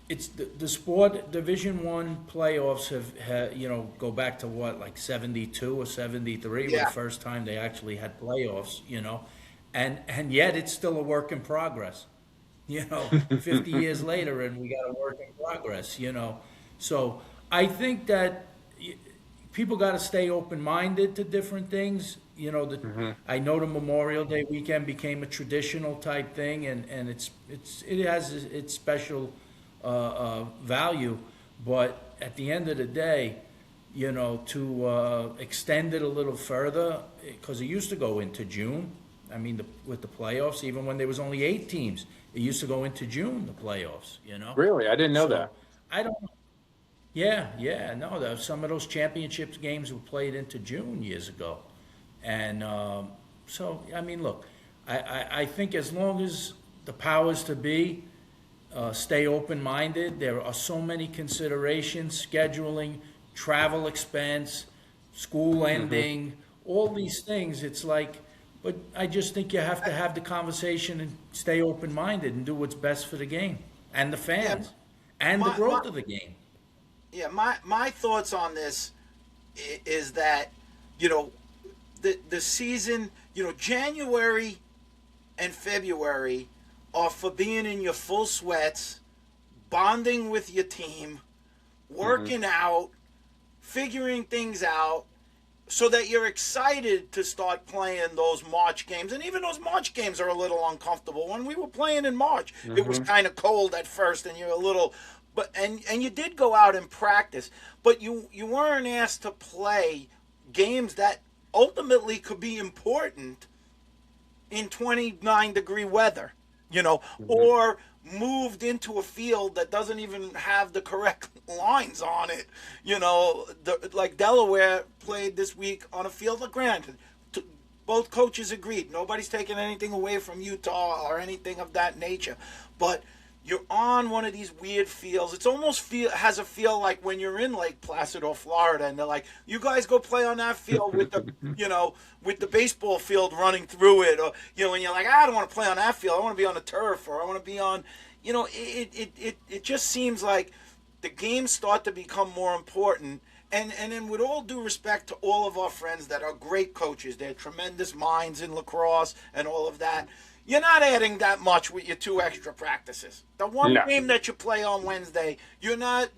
C: It's the sport. Division I playoffs have go back to what, like 72 or 73 was the first time they actually had playoffs, and yet it's still a work in progress, 50 years later, and we got a work in progress, So I think that people got to stay open-minded to different things. I know the Memorial Day weekend became a traditional type thing, and it has its special value, but at the end of the day, to extend it a little further, because it used to go into June. I mean, with the playoffs, even when there was only 8 teams, it used to go into June, the playoffs.
B: Really, I didn't know that.
C: I don't. Yeah, no. Some of those championships games were played into June years ago, and so I mean, look, I think as long as the powers to be stay open-minded. There are so many considerations: scheduling, travel expense, school ending, all these things. It's like, but I just think you have to have the conversation and stay open-minded and do what's best for the game and the fans and the growth of the game.
A: Yeah, my thoughts on this is that, the season, January and February are for being in your full sweats, bonding with your team, working out, figuring things out, so that you're excited to start playing those March games. And even those March games are a little uncomfortable. When we were playing in March, it was kind of cold at first, and you're a little, but and you did go out and practice, but you weren't asked to play games that ultimately could be important in 29-degree weather. Or moved into a field that doesn't even have the correct lines on it. Like Delaware played this week on a field. Granted, both coaches agreed. Nobody's taking anything away from Utah or anything of that nature. But you're on one of these weird fields. It's almost has a feel like when you're in Lake Placid or Florida, and they're like, "You guys go play on that field with the, with the baseball field running through it," or and you're like, "I don't want to play on that field. I want to be on the turf, or I want to be on," It just seems like the games start to become more important. And then, with all due respect to all of our friends that are great coaches, they're tremendous minds in lacrosse and all of that. You're not adding that much with your 2 extra practices. The one game that you play on Wednesday, you're not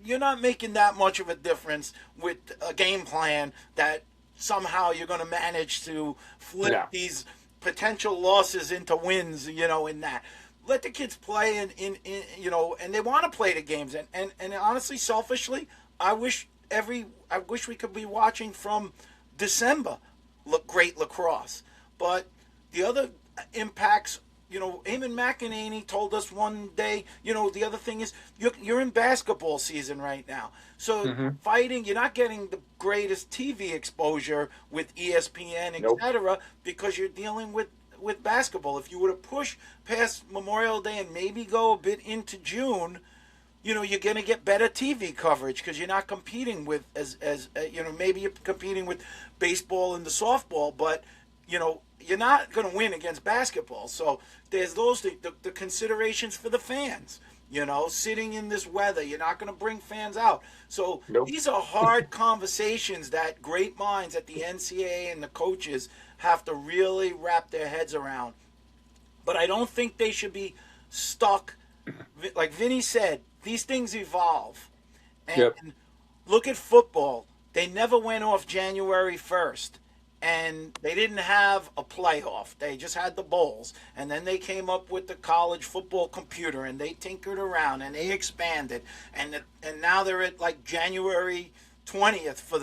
A: making that much of a difference with a game plan that somehow you're going to manage to flip these potential losses into wins, in that. Let the kids play and they want to play the games. And honestly, selfishly, I wish we could be watching from December great lacrosse. But the other impacts Eamon McEnany told us one day, the other thing is you're in basketball season right now. So fighting, you're not getting the greatest TV exposure with ESPN,
B: Nope.
A: etc., because you're dealing with basketball. If you were to push past Memorial Day and maybe go a bit into June, you're going to get better TV coverage because you're not competing with maybe you're competing with baseball and the softball, but you're not going to win against basketball. So there's those the considerations for the fans. Sitting in this weather, you're not going to bring fans out. So
B: Nope.
A: These are hard conversations that great minds at the NCAA and the coaches have to really wrap their heads around. But I don't think they should be stuck. Like Vinny said, these things evolve. And look at football. They never went off January 1st. And they didn't have a playoff. They just had the bowls. And then they came up with the college football computer, and they tinkered around, and they expanded. And now they're at like January 20th for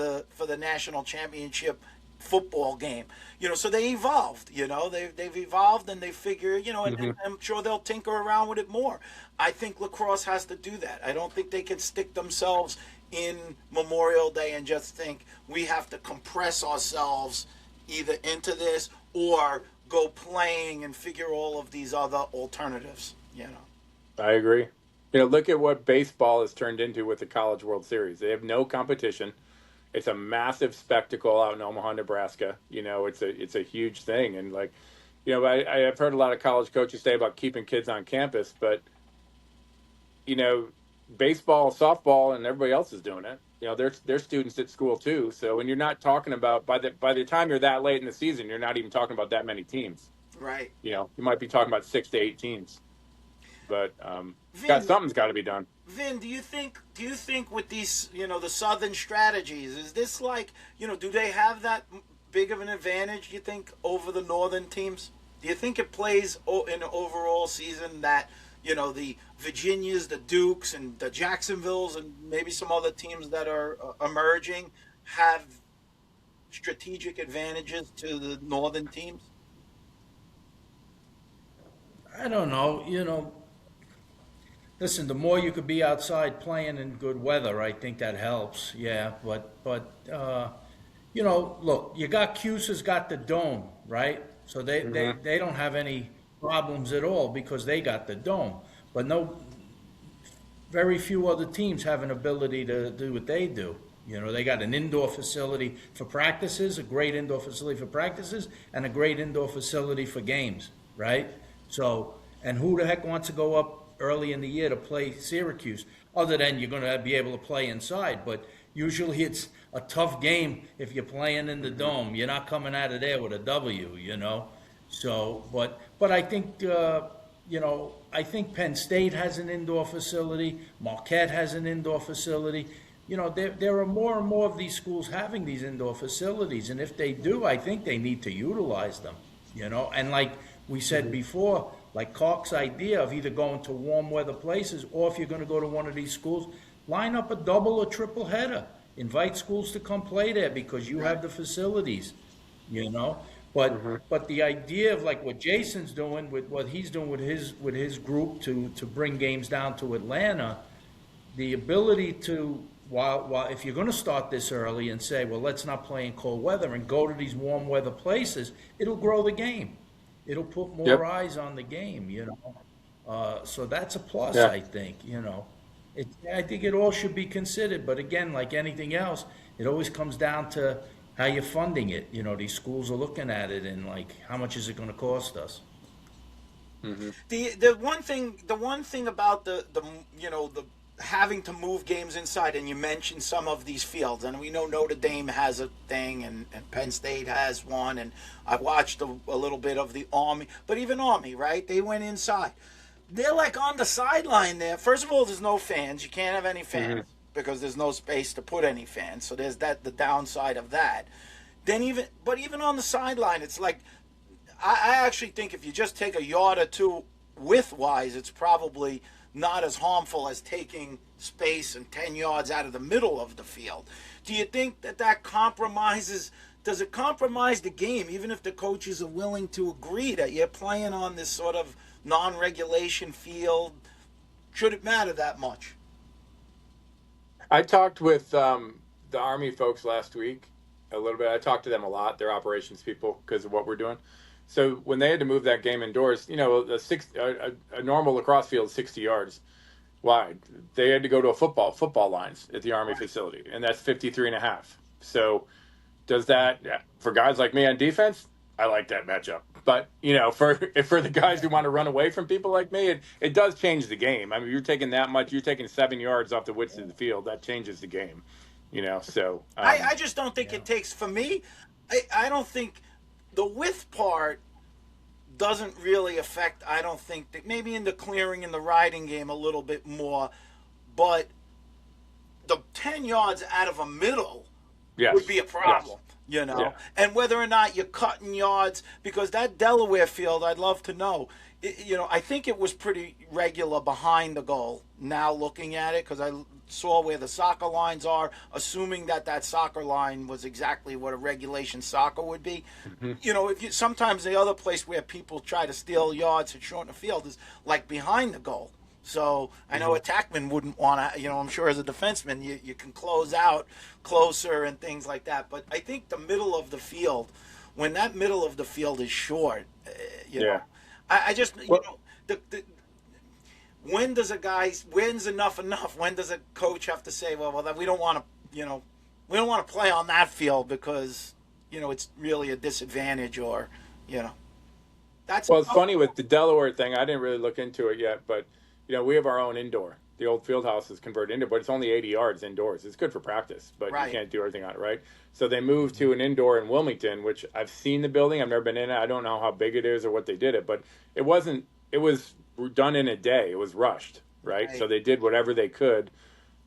A: the national championship football game. So they evolved. They've evolved, and they figure, and I'm sure they'll tinker around with it more. I think lacrosse has to do that. I don't think they can stick themselves in Memorial Day and just think we have to compress ourselves either into this or go playing and figure all of these other alternatives.
B: I agree. Look at what baseball has turned into with the College World Series. They have no competition. It's a massive spectacle out in Omaha, Nebraska. It's a huge thing. And I've heard a lot of college coaches say about keeping kids on campus, but baseball, softball, and everybody else is doing it. They're students at school too. So when you're not talking about by the time you're that late in the season, you're not even talking about that many teams.
A: Right.
B: You might be talking about 6 to 8 teams. But something's got to be done.
A: Vin, do you think with these, the Southern strategies, is this like, do they have that big of an advantage, you think, over the Northern teams? Do you think it plays in the overall season that, the Virginias, the Dukes, and the Jacksonvilles, and maybe some other teams that are emerging have strategic advantages to the Northern teams?
C: I don't know. Listen, the more you could be outside playing in good weather, I think that helps. Yeah, but look, you got Cusa's got the dome, right? So they don't have any problems at all because they got the dome. But very few other teams have an ability to do what they do. They got an indoor facility for practices, a great indoor facility for practices, and a great indoor facility for games, right? So, and who the heck wants to go up early in the year to play Syracuse, other than you're going to be able to play inside? But usually it's a tough game if you're playing in the dome. You're not coming out of there with a W, So, but I think, I think Penn State has an indoor facility. Marquette has an indoor facility. There are more and more of these schools having these indoor facilities. And if they do, I think they need to utilize them, And like we said before, like Clark's idea of either going to warm weather places, or if you're going to go to one of these schools, line up a double or triple header. Invite schools to come play there because you have the facilities, But the idea of like what Jason's doing with what he's doing with his group to bring games down to Atlanta, the ability to while if you're going to start this early and say, well, let's not play in cold weather and go to these warm weather places, it'll grow the game. It'll put more eyes on the game, So that's a plus, I think, I think it all should be considered. But again, like anything else, it always comes down to how you're funding it. These schools are looking at it and like, how much is it going to cost us?
A: Mm-hmm. The one thing about the having to move games inside, and you mentioned some of these fields, and we know Notre Dame has a thing, and Penn State has one, and I watched a little bit of the Army, but even Army, right? They went inside. They're like on the sideline there. First of all, there's no fans. You can't have any fans because there's no space to put any fans. So there's the downside of that. Then even on the sideline, it's like I actually think if you just take a yard or two width-wise, it's probably not as harmful as taking space and 10 yards out of the middle of the field. Do you think that compromises does it compromise the game, even if the coaches are willing to agree that you're playing on this sort of non-regulation field? Should it matter that much?
B: I talked with the Army folks last week a little bit. I talked to them a lot, their operations people, because of what we're doing. So when they had to move that game indoors, you know, a normal lacrosse field is 60 yards wide. They had to go to a football lines at the Army facility, and that's 53 and a half. So does that, for guys like me on defense, I like that matchup. But, you know, for the guys who want to run away from people like me, it does change the game. I mean, you're taking 7 yards off the width of the field. That changes the game, you know. So
A: I just don't think it takes, for me, I don't think the width part doesn't really affect, I don't think, that maybe in the clearing and the riding game a little bit more, but the 10 yards out of a middle would be a problem. You know, and whether or not you're cutting yards, because that Delaware field, I'd love to know. You know, I think it was pretty regular behind the goal. Now looking at it, because I saw where the soccer lines are, assuming that soccer line was exactly what a regulation soccer would be. Mm-hmm. You know, sometimes the other place where people try to steal yards and shorten the field is like behind the goal. So I know attackmen wouldn't want to, you know, I'm sure as a defenseman you can close out closer and things like that. But I think the middle of the field, when that middle of the field is short, you know, I just, you know, when does when's enough? When does a coach have to say, well, we don't want to, you know, we don't want to play on that field because, you know, it's really a disadvantage, or, you know.
B: It's funny with the Delaware thing. I didn't really look into it yet, but you know, we have our own indoor. The old field house is converted indoor, but it's only 80 yards indoors. It's good for practice, but you can't do everything on it, right? So they moved to an indoor in Wilmington, which I've seen the building. I've never been in it. I don't know how big it is or what they did it, but it was done in a day. It was rushed, right? So they did whatever they could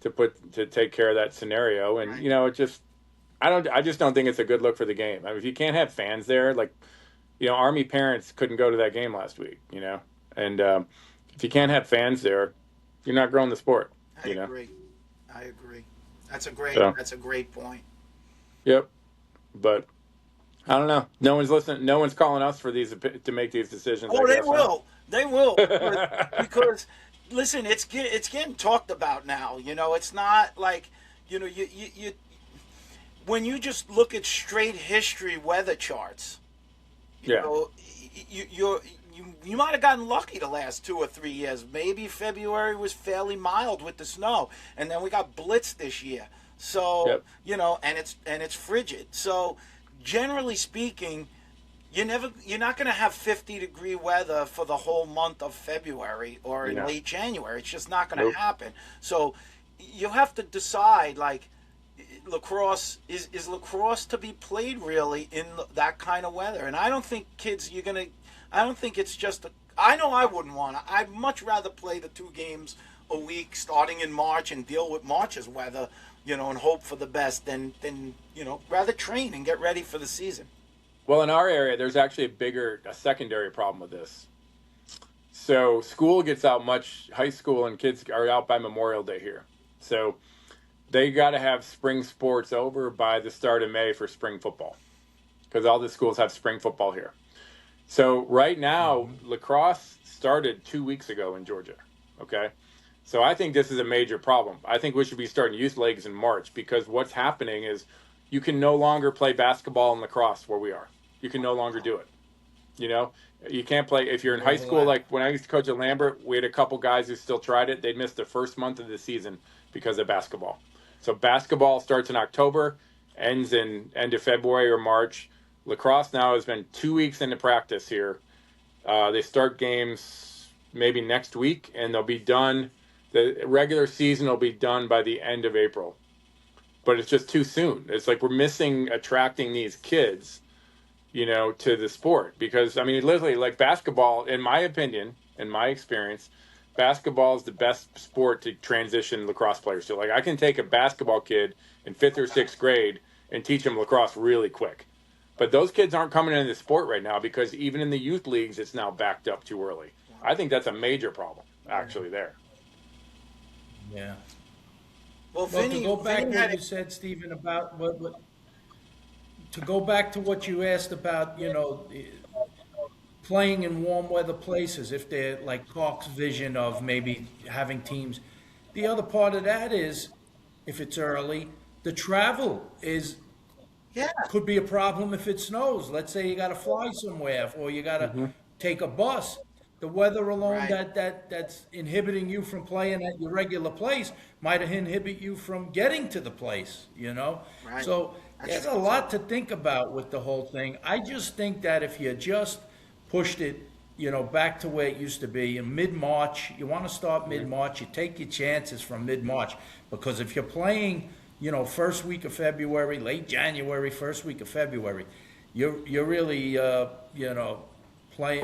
B: to take care of that scenario. And, you know, I just don't think it's a good look for the game. I mean, if you can't have fans there, like, you know, Army parents couldn't go to that game last week, you know, and, if you can't have fans there, you're not growing the sport.
A: I agree. That's a great point.
B: Yep. But I don't know. No one's listening. No one's calling us for these to make these decisions.
A: Oh, they will. They will. Because listen, it's getting talked about now. You know, it's not like, you know, you when you just look at straight history weather charts, you know, you might have gotten lucky the last 2 or 3 years. Maybe February was fairly mild with the snow, and then we got blitzed this year. So you know, and it's frigid. So generally speaking, you're not going to have 50-degree weather for the whole month of February or in late January. It's just not going to happen. So you have to decide, like, lacrosse is lacrosse to be played really in that kind of weather. And I don't think I don't think it's just I know I wouldn't want to. I'd much rather play the 2 games a week starting in March and deal with March's weather, you know, and hope for the best than you know, rather train and get ready for the season.
B: Well, in our area, there's actually a secondary problem with this. So school gets out high school and kids are out by Memorial Day here. So they got to have spring sports over by the start of May for spring football, because all the schools have spring football here. So right now, lacrosse started 2 weeks ago in Georgia, okay? So I think this is a major problem. I think we should be starting youth leagues in March, because what's happening is you can no longer play basketball and lacrosse where we are. You can no longer do it. You know, you can't play if you're in high school. Like when I used to coach at Lambert, we had a couple guys who still tried it. They'd missed the first month of the season because of basketball. So basketball starts in October, ends in end of February or March. Lacrosse now has been 2 weeks into practice here. They start games maybe next week, and they'll be done. The regular season will be done by the end of April. But it's just too soon. It's like we're missing attracting these kids, you know, to the sport. Because, I mean, literally, like basketball, in my opinion, in my experience, basketball is the best sport to transition lacrosse players to. Like, I can take a basketball kid in 5th or 6th grade and teach him lacrosse really quick. But those kids aren't coming into the sport right now because even in the youth leagues, it's now backed up too early. I think that's a major problem, actually, there.
C: Yeah.
A: Well, Vinny,
C: to go back to what you said, Stephen, about what to go back to what you asked about, playing in warm weather places, if they're like Clark's vision of maybe having teams. The other part of that is, if it's early, the travel is
A: Yeah,
C: could be a problem if it snows. Let's say you got to fly somewhere or you got to
B: Hmm.
C: take a bus. The weather alone
A: right,
C: that's inhibiting you from playing at your regular place might inhibit you from getting to the place.
A: right.
C: So
A: That's
C: there's a
A: true too.
C: lot to think about with the whole thing. I just think that if you just pushed it, back to where it used to be in mid-March, you want to start mid-March, you take your chances from mid-March. Because if you're playing, first week of February, late January, first week of February, you're really,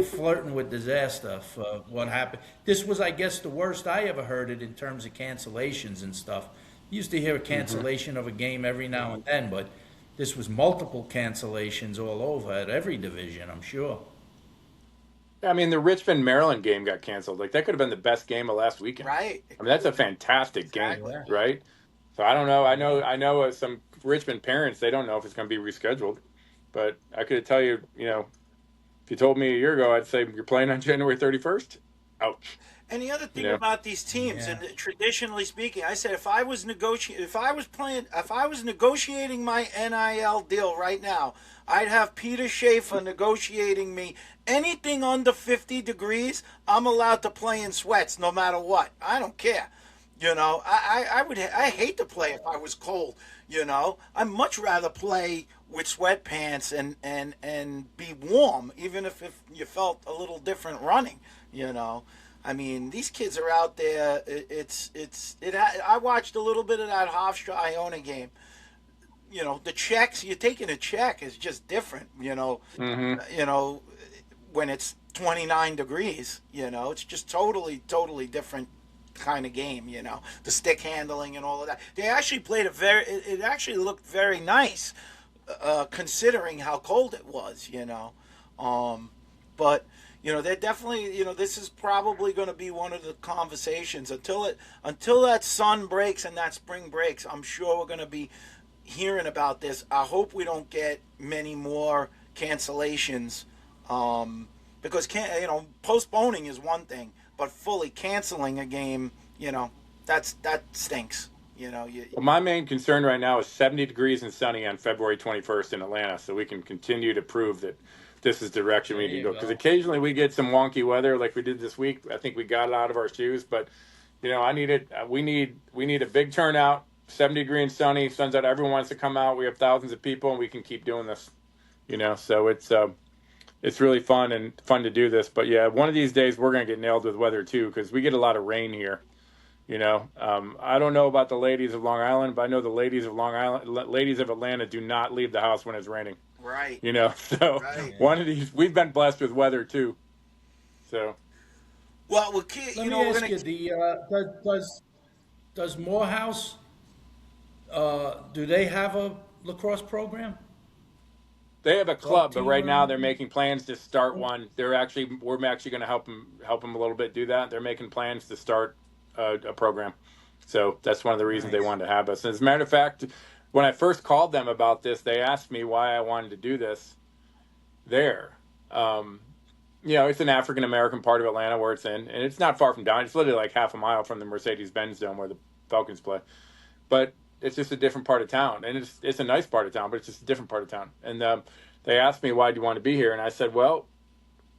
C: flirting with disaster for what happened. This was, I guess, the worst I ever heard it in terms of cancellations and stuff. Used to hear a
B: Hmm.
C: cancellation of a game every now and then, but this was multiple cancellations all over at every division, I'm sure.
B: I mean, the Richmond Maryland game got canceled. Like that could have been the best game of last weekend.
A: Right.
B: I mean, that's a fantastic game,
A: Exactly.
C: Yeah,
B: right? So I don't know. I know.
C: yeah.
B: I know some Richmond parents. They don't know if it's going to be rescheduled. But I could tell you, if you told me a year ago, I'd say you're playing on January 31st. Ouch.
A: And the other
B: You
A: thing
B: know.
A: about these teams,
C: Yeah.
A: and traditionally speaking, I said if I was negotiating my NIL deal right now, I'd have Peter Schaefer negotiating me anything under 50 degrees. I'm allowed to play in sweats no matter what. I don't care. I hate to play if I was cold. I'd much rather play with sweatpants and be warm, even if you felt a little different running. You know. I mean, these kids are out there. I watched a little bit of that Hofstra Iona game. The checks you're taking a check is just different.
B: Hmm.
A: You know, when it's 29 degrees. It's just totally different kind of game. The stick handling and all of that. They actually played it actually looked very nice, considering how cold it was. But they're definitely, this is probably going to be one of the conversations until that sun breaks and that spring breaks. I'm sure we're going to be hearing about this. I hope we don't get many more cancellations, because postponing is one thing, but fully canceling a game, that stinks.
B: Well, my main concern right now is 70 degrees and sunny on February 21st in Atlanta, so we can continue to prove that this is the direction we
C: There
B: need to
C: you
B: go. Because
C: go.
B: occasionally we get some wonky weather like we did this week. I think we got it out of our shoes, but I need it. We need a big turnout. 70-degree and sunny, sun's out. Everyone wants to come out. We have thousands of people, and we can keep doing this. So it's really fun to do this. But yeah, one of these days we're gonna get nailed with weather too, because we get a lot of rain here. I don't know about the ladies of Long Island, but I know the ladies of Long Island, ladies of Atlanta, do not leave the house when it's raining.
A: Right.
B: So
A: Right.
C: Yeah.
B: one of these, we've been blessed with weather too. So
A: Well,
C: Let me
A: we're
C: ask
A: gonna.
C: you, does Morehouse, do they have a lacrosse program?
B: they have a
C: Club
B: club, but
C: team
B: right
C: or
B: now they're
C: anything?
B: making plans to start one. We're actually going to help them a little bit do that. They're making plans to start a program. So that's one of the reasons they
C: Nice.
B: wanted to have us. As a matter of fact, when I first called them about this, they asked me why I wanted to do this there. Um, it's an African American part of Atlanta where it's in, and it's not far from down. It's literally like half a mile from the Mercedes-Benz Dome where the Falcons play. But it's just a different part of town, and it's a nice part of town, but it's just a different part of town. And they asked me, why do you want to be here? And I said, well,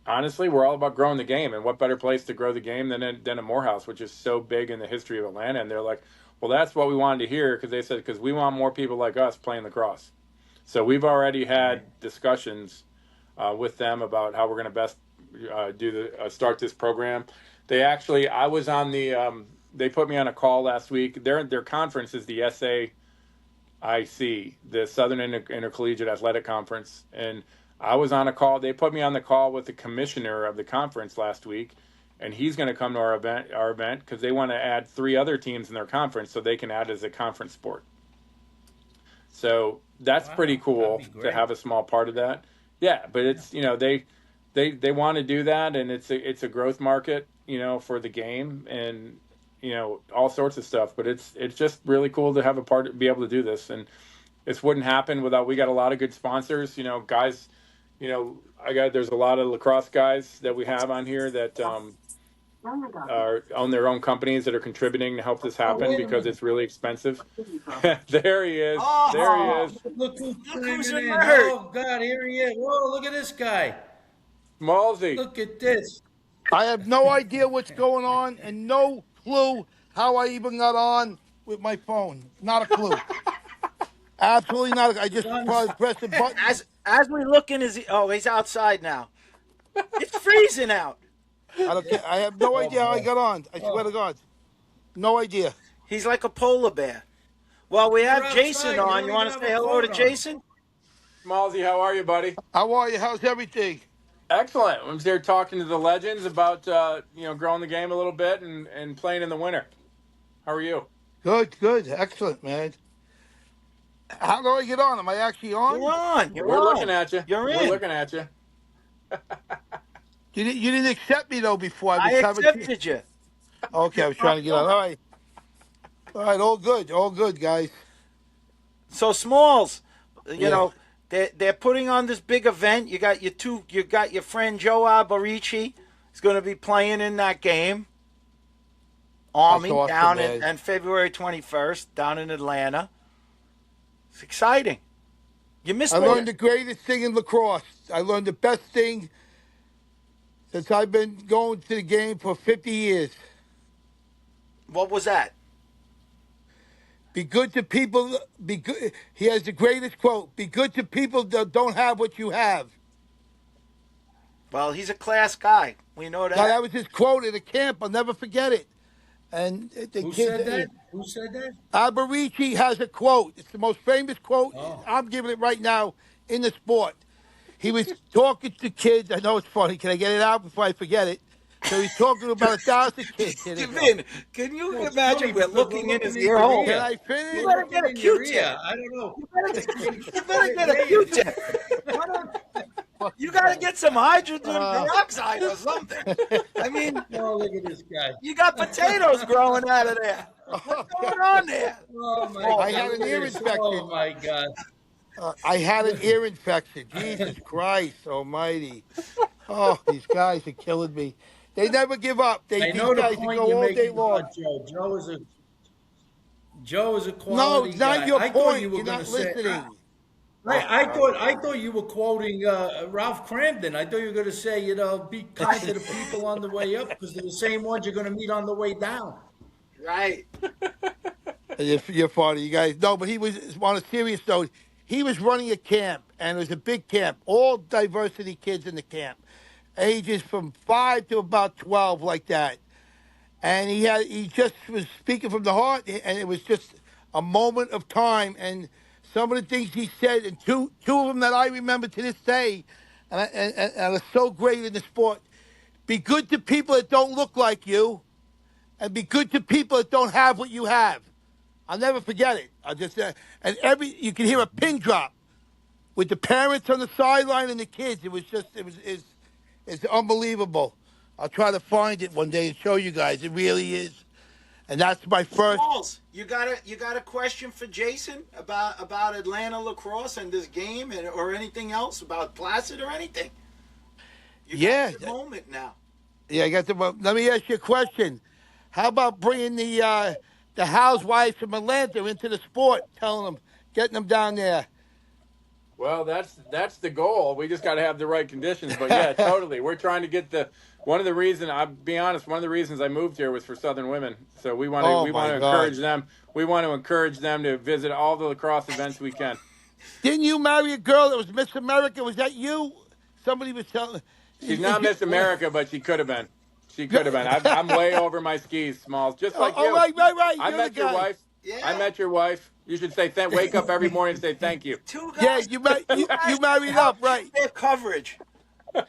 B: honestly, we're all about growing the game, and what better place to grow the game than a Morehouse, which is so big in the history of Atlanta. And they're like, well, that's what we wanted to hear, because they said, because we want more people like us playing lacrosse. So we've already
C: Right.
B: had discussions with them about how we're going to best start this program. I was on they put me on a call last week. Their conference is the SAIC, the Southern Intercollegiate Athletic Conference, and I was on a call. They put me on the call with the commissioner of the conference last week, and he's going to come to our event because they want to add 3 other teams in their conference so they can add as a conference sport. So that's pretty
C: Wow, that'd
B: cool
C: be
B: to
C: great.
B: have a small part of that. Yeah, but
C: Yeah.
B: it's they want to do that, and it's a growth market, for the game, and all sorts of stuff. But it's just really cool to have be able to do this, and this wouldn't happen without. We got a lot of good sponsors. You know, guys. You know, there's a lot of lacrosse guys that we have on here that are own their own companies that are contributing to help this happen because it's really expensive. There he is. There he
A: Oh,
B: is.
C: Look who's
A: who's
C: chiming in.
A: emerged.
C: Oh, God, here he is. Whoa, look at this guy.
B: Smallsy.
C: Look at this.
D: I have no idea what's going on and no clue how I even got on with my phone. Not a clue. Absolutely not. I just probably pressed the button.
A: As we look in his, he's outside now. It's freezing out.
D: I don't care. I have no idea how I got on. I swear to God. No idea.
A: He's like a polar bear. Well, we have
C: You're
A: Jason
C: outside.
A: on.
C: You
A: You
C: don't
A: want to
C: even
A: say
C: have a
A: hello to
C: coat on.
A: Jason?
B: Smallsy, how are you, buddy?
D: How are you? How's everything?
B: Excellent. I'm here talking to the legends about growing the game a little bit and playing in the winter. How are you?
D: Good. Excellent, man. How do I get on? Am I actually on?
A: You're on.
B: We're looking at you.
A: You're
B: We're
A: in.
B: looking at you.
D: You didn't accept me, though, before.
A: I
D: was
A: accepted you.
D: Okay, I was trying to get on. All right. All right, all good, guys.
A: So Smalls, you
D: Yeah.
A: know, they're putting on this big event. You got your friend Joe Bureci. He's going to be playing in that game. Army
D: awesome,
A: down
D: man.
A: on February 21st down in Atlanta. It's exciting. You missed
D: I
A: one.
D: learned the greatest thing in lacrosse. I learned the best thing since I've been going to the game for 50 years.
A: What was that?
D: Be good to people. Be good. He has the greatest quote. Be good to people that don't have what you have.
A: Well, he's a class guy. We know that.
D: Now, that was his quote at a camp. I'll never forget it. And the
C: Who
D: kids,
C: said that? Who said that?
D: Alberici has a quote. It's the most famous quote.
C: Oh.
D: I'm giving it right now in the sport. He was talking to kids. I know it's funny. Can I get it out before I forget it? So he's talking to about 1,000 kids. Here they go.
A: Vin, can you
C: It's
A: imagine
C: funny
A: we're
C: because
A: looking
C: we're
A: in his
C: looking in
A: ear
C: your
A: hole?
C: ear.
D: Can I finish?
A: You better get a Q-tip.
C: I don't know.
A: You better get a Q-tip. You got to get some hydrogen peroxide or something. I mean,
C: Oh, look at this guy.
A: you got potatoes growing out of there. What's going on there?
C: Oh, my
D: I
C: God.
D: had an ear infection.
C: Oh, my God.
D: I had an ear infection. Jesus Christ Almighty! Oh, these guys are killing me. They never give up.
C: I know
D: These
C: the
D: guys
C: point
D: go
C: you're
D: all day
C: making
D: long.
C: about Joe. Joe is a
D: No,
C: quality
D: it's
C: guy.
D: not your
C: I thought
D: point.
C: you were
D: You're
C: going
D: not
C: to say.
D: listening.
C: I thought you were quoting Ralph Cramden. I thought you were going to say, be kind to the people on the way up because they're the same ones you're going to meet on the way down.
A: Right.
D: You're funny, you guys. No, but he was on a serious note. He was running a camp, and it was a big camp. All diversity kids in the camp, ages from 5 to about 12, like that. And he just was speaking from the heart, and it was just a moment of time. And some of the things he said, and two of them that I remember to this day, and are so great in the sport. Be good to people that don't look like you, and be good to people that don't have what you have. I'll never forget it. I'll just and you can hear a pin drop with the parents on the sideline and the kids. It's unbelievable. I'll try to find it one day and show you guys. It really is. And that's my first.
A: Balls, you got a question for Jason about Atlanta lacrosse and this game or anything else about Placid or anything?
D: Yeah.
A: Your moment now.
D: Yeah, I got the. Let me ask you a question. How about bringing the housewives from Atlanta into the sport, getting them down there?
B: Well, that's the goal. We just got to have the right conditions. But yeah, totally. We're trying to get one of the reasons I moved here was for Southern women. So we want to encourage them. We want to encourage them to visit all the lacrosse events we can.
D: Didn't you marry a girl that was Miss America? Was that you? Somebody was telling.
B: She's not Miss America, but she could have been. She could have been. I'm way over my skis, Smalls. Just like you.
D: Right.
B: I met your wife.
A: Yeah.
B: I met your wife. You should say wake up every morning and say thank you.
A: Two
D: Yeah,
A: guys.
D: you married up, right?
A: Their coverage.
C: What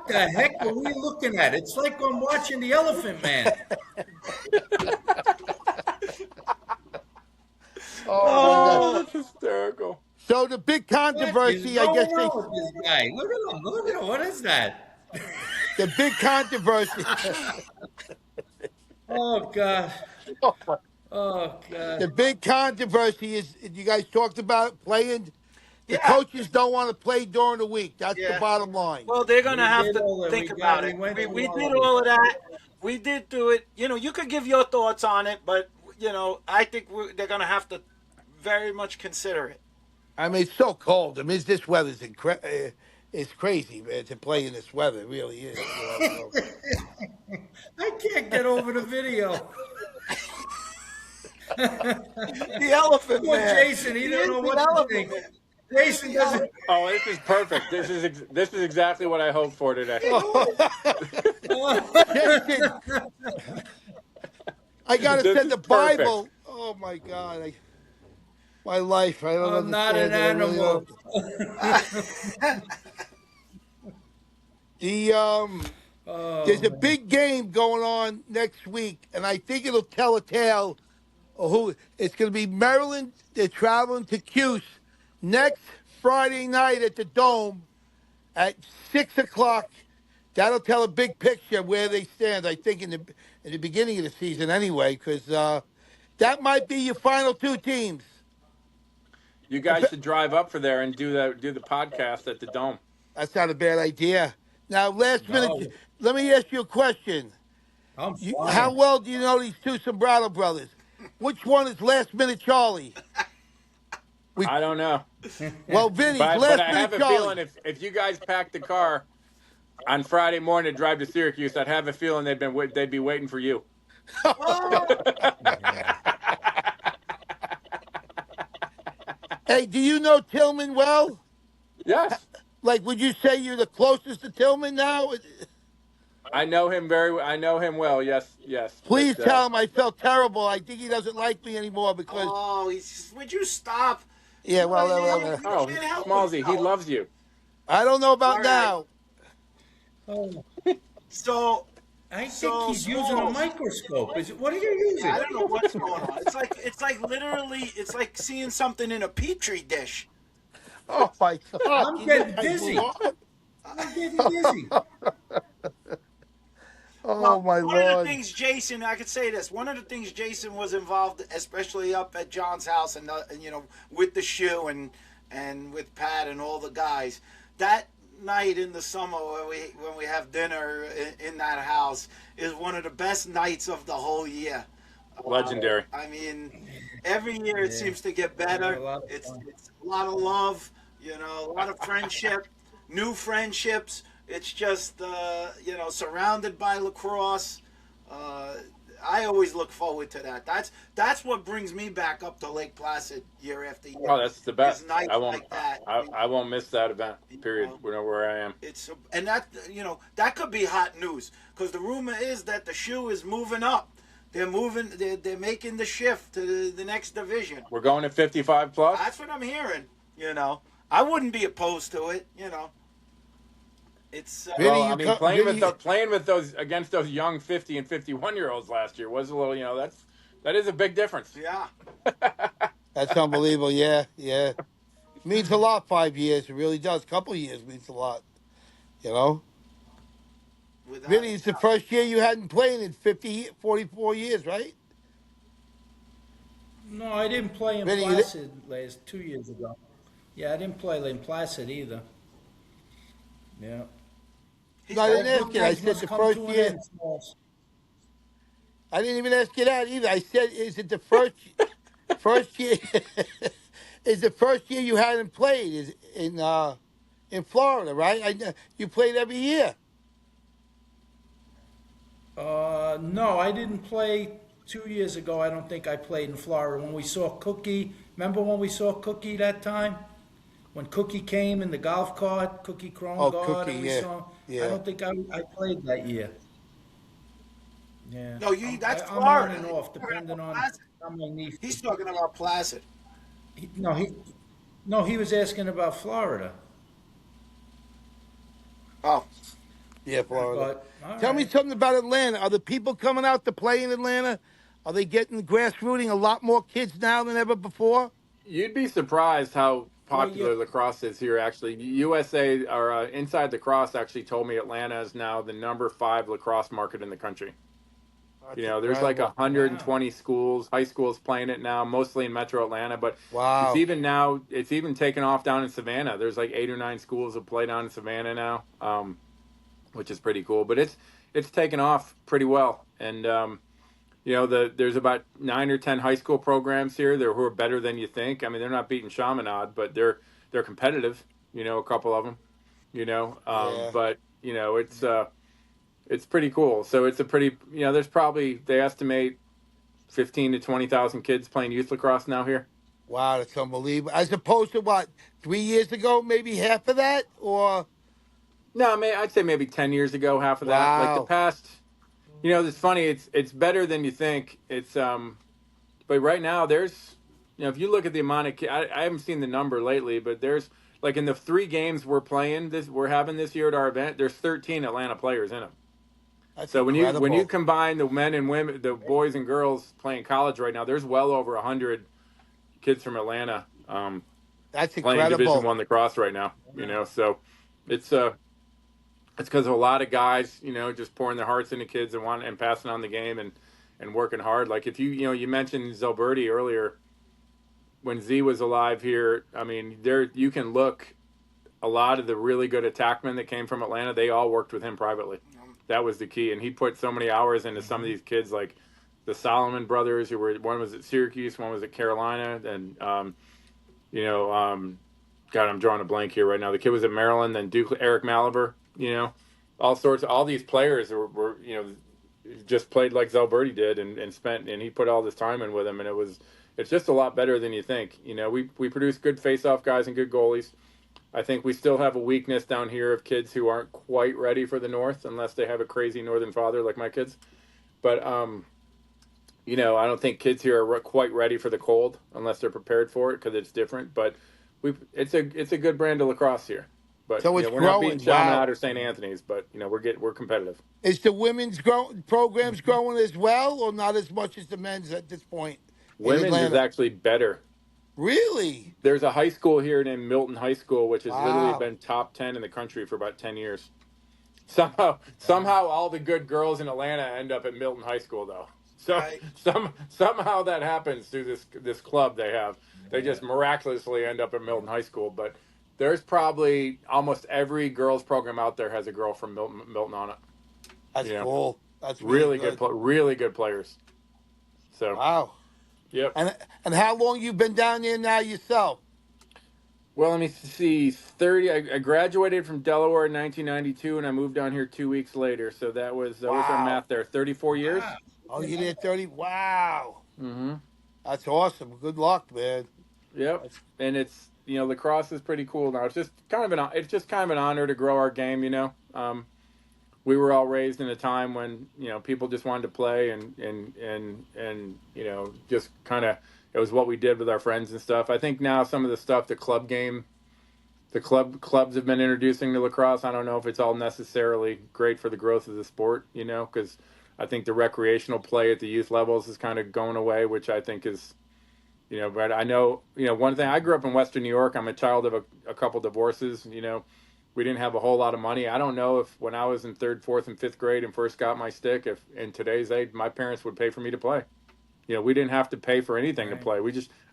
C: the heck are we looking at? It's like I'm watching the Elephant Man.
D: Oh, my God.
B: That's hysterical.
D: So the big controversy, I guess,
C: What's going on with this guy? Look at him. Look at him. What is that?
D: the big controversy.
C: Oh, God. Oh God.
D: The big controversy is you guys talked about playing. The
A: Yeah,
D: coaches don't want to play during the week. That's the
A: yeah.
D: bottom line.
A: Well, they're gonna
C: We
A: have
C: did
A: to
C: all that.
A: think about
C: We
A: it.
C: went through
A: We
C: all
A: did
C: of it.
A: all of that. We did do it. You could give your thoughts on it, but I think they're gonna have to very much consider it.
D: I mean, it's so cold. I mean, this weather's it's crazy, man, to play in this weather. It really is. So.
C: I can't get over the video.
A: The Elephant
C: Poor
A: Man.
C: Jason, he
A: He
C: don't
A: is
C: know
A: the
C: what to
A: Elephant
C: think.
A: Man.
C: Jason doesn't.
B: Oh, this is perfect. This is exactly what I hoped for today.
D: Jason, I gotta
B: This
D: send
B: is
D: the
B: perfect.
D: Bible. Oh my God, my life. I don't
C: I'm not an
D: understand it. I really
C: animal.
D: don't. There's a big game going on next week, and I think it'll tell a tale of who. It's going to be Maryland. They're traveling to Cuse next Friday night at the Dome at 6 o'clock. That'll tell a big picture of where they stand. I think in the beginning of the season, anyway, because that might be your final two teams.
B: You guys should drive up for there and do the podcast at the Dome.
D: That's not a bad idea. Now, last minute,
C: No,
D: let me ask you a question.
C: I'm
D: How
C: fine.
D: well do you know these two Sombrado brothers? Which one is last minute Charlie?
B: I don't know,
D: Well, Vinny's
B: but
D: last
B: I have
D: minute
B: a
D: Charlie.
B: feeling if you guys packed the car on Friday morning to drive to Syracuse, I'd have a feeling they'd be waiting for you.
D: Hey, do you know Tillman well?
B: Yes,
D: Like, would you say you're the closest to Tillman now?
B: I know him I know him well. Yes, yes.
D: Please tell him I felt terrible. I think he doesn't like me anymore because,
A: Oh, would you stop?
D: yeah, well,
B: Oh,
A: You can't help
B: Smallsy, he
A: yourself.
B: loves you.
D: I don't know about
A: All right.
D: now.
C: Oh,
A: So
C: I think
A: So
C: he's using a
A: Smalls.
C: microscope. What are you using?
A: I don't know what's going on. It's like literally, it's like seeing something in a petri dish.
D: Oh my God!
C: I'm getting
D: Can you
C: dizzy.
D: move on?
C: I'm getting dizzy.
D: Oh
A: Well,
D: my
A: one of the
D: Lord!
A: things Jason, I could say this. One of the things Jason was involved, especially up at John's house, and with the shoe and with Pat and all the guys. That night in the summer when we have dinner in that house is one of the best nights of the whole year.
B: Legendary.
A: I mean, every year it
C: Yeah.
A: seems to get
C: We had
A: better.
C: a lot of
A: It's
C: fun.
A: a lot of love, a lot of friendship, new friendships. It's just surrounded by lacrosse. I always look forward to that. That's what brings me back up to Lake Placid year after year.
B: Oh, that's the best.
A: It's nights
B: I won't.
A: like that.
B: I won't miss that event. Period.
A: know.
B: We know where I am.
A: It's and that could be hot news because the rumor is that the shoe is moving up. They're moving. They're making the shift to the next division.
B: We're going to 55 plus.
A: That's what I'm hearing. I wouldn't be opposed to it. It's
D: Vinny,
B: Well,
D: you
B: I mean,
D: co- Vinny-
B: playing with those against those young 50 and 51-year-olds last year was a little. That is a big difference.
A: yeah.
D: That's unbelievable. Yeah, yeah. Means a lot. 5 years, it really does. Couple years means a lot. You know,
A: Without
D: Vinny, it's the first year you hadn't played in 44 years, right?
C: No, I didn't play in
D: Vinny,
C: Placid last 2 years ago. Yeah, I didn't play in Placid either. Yeah.
D: No, I didn't ask you. I
C: Good
D: said
C: must
D: the
C: come
D: first
C: to an
D: year.
C: end, Smalls.
D: I didn't even ask you that either. I said, is it the first year? Is the first year you hadn't played is in Florida, right? You played every year.
C: No, I didn't play 2 years ago. I don't think I played in Florida. When we saw Cookie, remember when we saw Cookie that time? When Cookie came in the golf cart, Cookie Krongard,
D: Cookie,
C: and we
D: yeah,
C: saw.
D: yeah.
C: I don't think I played that year. Yeah.
A: No, that's
C: I'm
A: Florida.
C: on and off, depending on
A: Placid.
C: how my niece.
A: He's talking about Placid.
C: No, he was asking about Florida.
A: Oh,
D: Yeah, Florida.
C: But all
D: Tell me
C: right.
D: something about Atlanta. Are the people coming out to play in Atlanta? Are they getting grassrooting a lot more kids now than ever before?
B: You'd be surprised how popular
C: Well,
B: lacrosse is here. Actually, USA or Inside Lacrosse actually told me Atlanta is now the number 5 lacrosse market in the country. You
D: That's
B: know, there's like
D: incredible.
B: 120 schools, high schools playing it now, mostly in Metro Atlanta, but it's
D: Wow.
B: even now, it's even taken off down in Savannah. There's like 8 or 9 schools that play down in Savannah now, which is pretty cool. But it's taken off pretty well, and you know, there's about 9 or 10 high school programs here who are better than you think. I mean, they're not beating Chaminade, but they're competitive. You know, a couple of them. You know,
D: Yeah.
B: but you know, it's pretty cool. So it's a pretty, you know, there's probably, they estimate 15 to 20,000 kids playing youth lacrosse now here.
D: Wow, that's unbelievable. As opposed to what, 3 years ago, maybe half of that, or
B: No, I'd say maybe 10 years ago, half of that. Like the
D: wow.
B: past, you know, it's funny. It's better than you think. But right now there's, you know, if you look at the amount of, I haven't seen the number lately, but there's like in the 3 games we're having this year at our event, there's 13 Atlanta players in them.
D: That's
B: So when you
D: incredible.
B: combine the men and women, the boys and girls playing college right now, there's well over 100 kids from Atlanta
D: That's
B: playing Division
D: incredible.
B: One lacrosse right now. You know, so it's it's because of a lot of guys, you know, just pouring their hearts into kids and passing on the game and working hard. Like if you mentioned Zalberti earlier, when Z was alive here. I mean, you can look. A lot of the really good attackmen that came from Atlanta, they all worked with him privately. That was the key, and he put so many hours into some of these kids, like the Solomon brothers, one was at Syracuse, one was at Carolina, and you know, God, I'm drawing a blank here right now. The kid was at Maryland, then Duke, Eric Malaver, you know, all these players were you know, just played like Zalberti did and he put all this time in with them, and it's just a lot better than you think. You know, we produce good face-off guys and good goalies. I think we still have a weakness down here of kids who aren't quite ready for the North unless they have a crazy Northern father like my kids. But, you know, I don't think kids here are quite ready for the cold unless they're prepared for it because it's different. But it's a good brand of lacrosse here. But,
D: So
B: you
D: it's
B: know, we're not beating
D: growing.
B: Chaminade
D: Wow.
B: or St. Anthony's, but, you know, we're competitive.
D: Is the women's programs growing as well, or not as much as the men's at this point in
B: Women's is
D: Atlanta?
B: actually better.
D: Really?
B: There's a high school here named Milton High School, which has literally
D: Wow.
B: been top 10 in the country for about 10 years. Somehow, all the good girls in Atlanta end up at Milton High School, though. So
A: Right.
B: somehow that happens through this club they have. They just miraculously end up at Milton High School. But there's probably almost every girls program out there has a girl from Milton on it.
D: That's
B: You know,
D: cool. That's really good.
B: really good players. So,
D: Wow.
B: yep.
D: And how long you been down there now yourself?
B: Well, let me see. 30. I graduated from Delaware in 1992, and I moved down here 2 weeks later. So that was our
D: Wow.
B: math there. 34 years.
A: Wow.
D: Oh, you did 30? Wow.
B: Mm-hmm.
D: That's awesome. Good luck, man.
B: Yep. And it's, you know, lacrosse is pretty cool now. It's just kind of an honor to grow our game. You know, we were all raised in a time when, you know, people just wanted to play and you know, just kind of, it was what we did with our friends and stuff. I think now some of the stuff, the clubs have been introducing to lacrosse, I don't know if it's all necessarily great for the growth of the sport, you know, because I think the recreational play at the youth levels is kind of going away, which I think is, you know, but I know, you know, one thing, I grew up in Western New York. I'm a child of a couple divorces, you know, we didn't have a whole lot of money. I don't know if when I was in third, fourth, and fifth grade and first got my stick, if in today's age, my parents would pay for me to play. You know, we didn't have to pay for anything to play.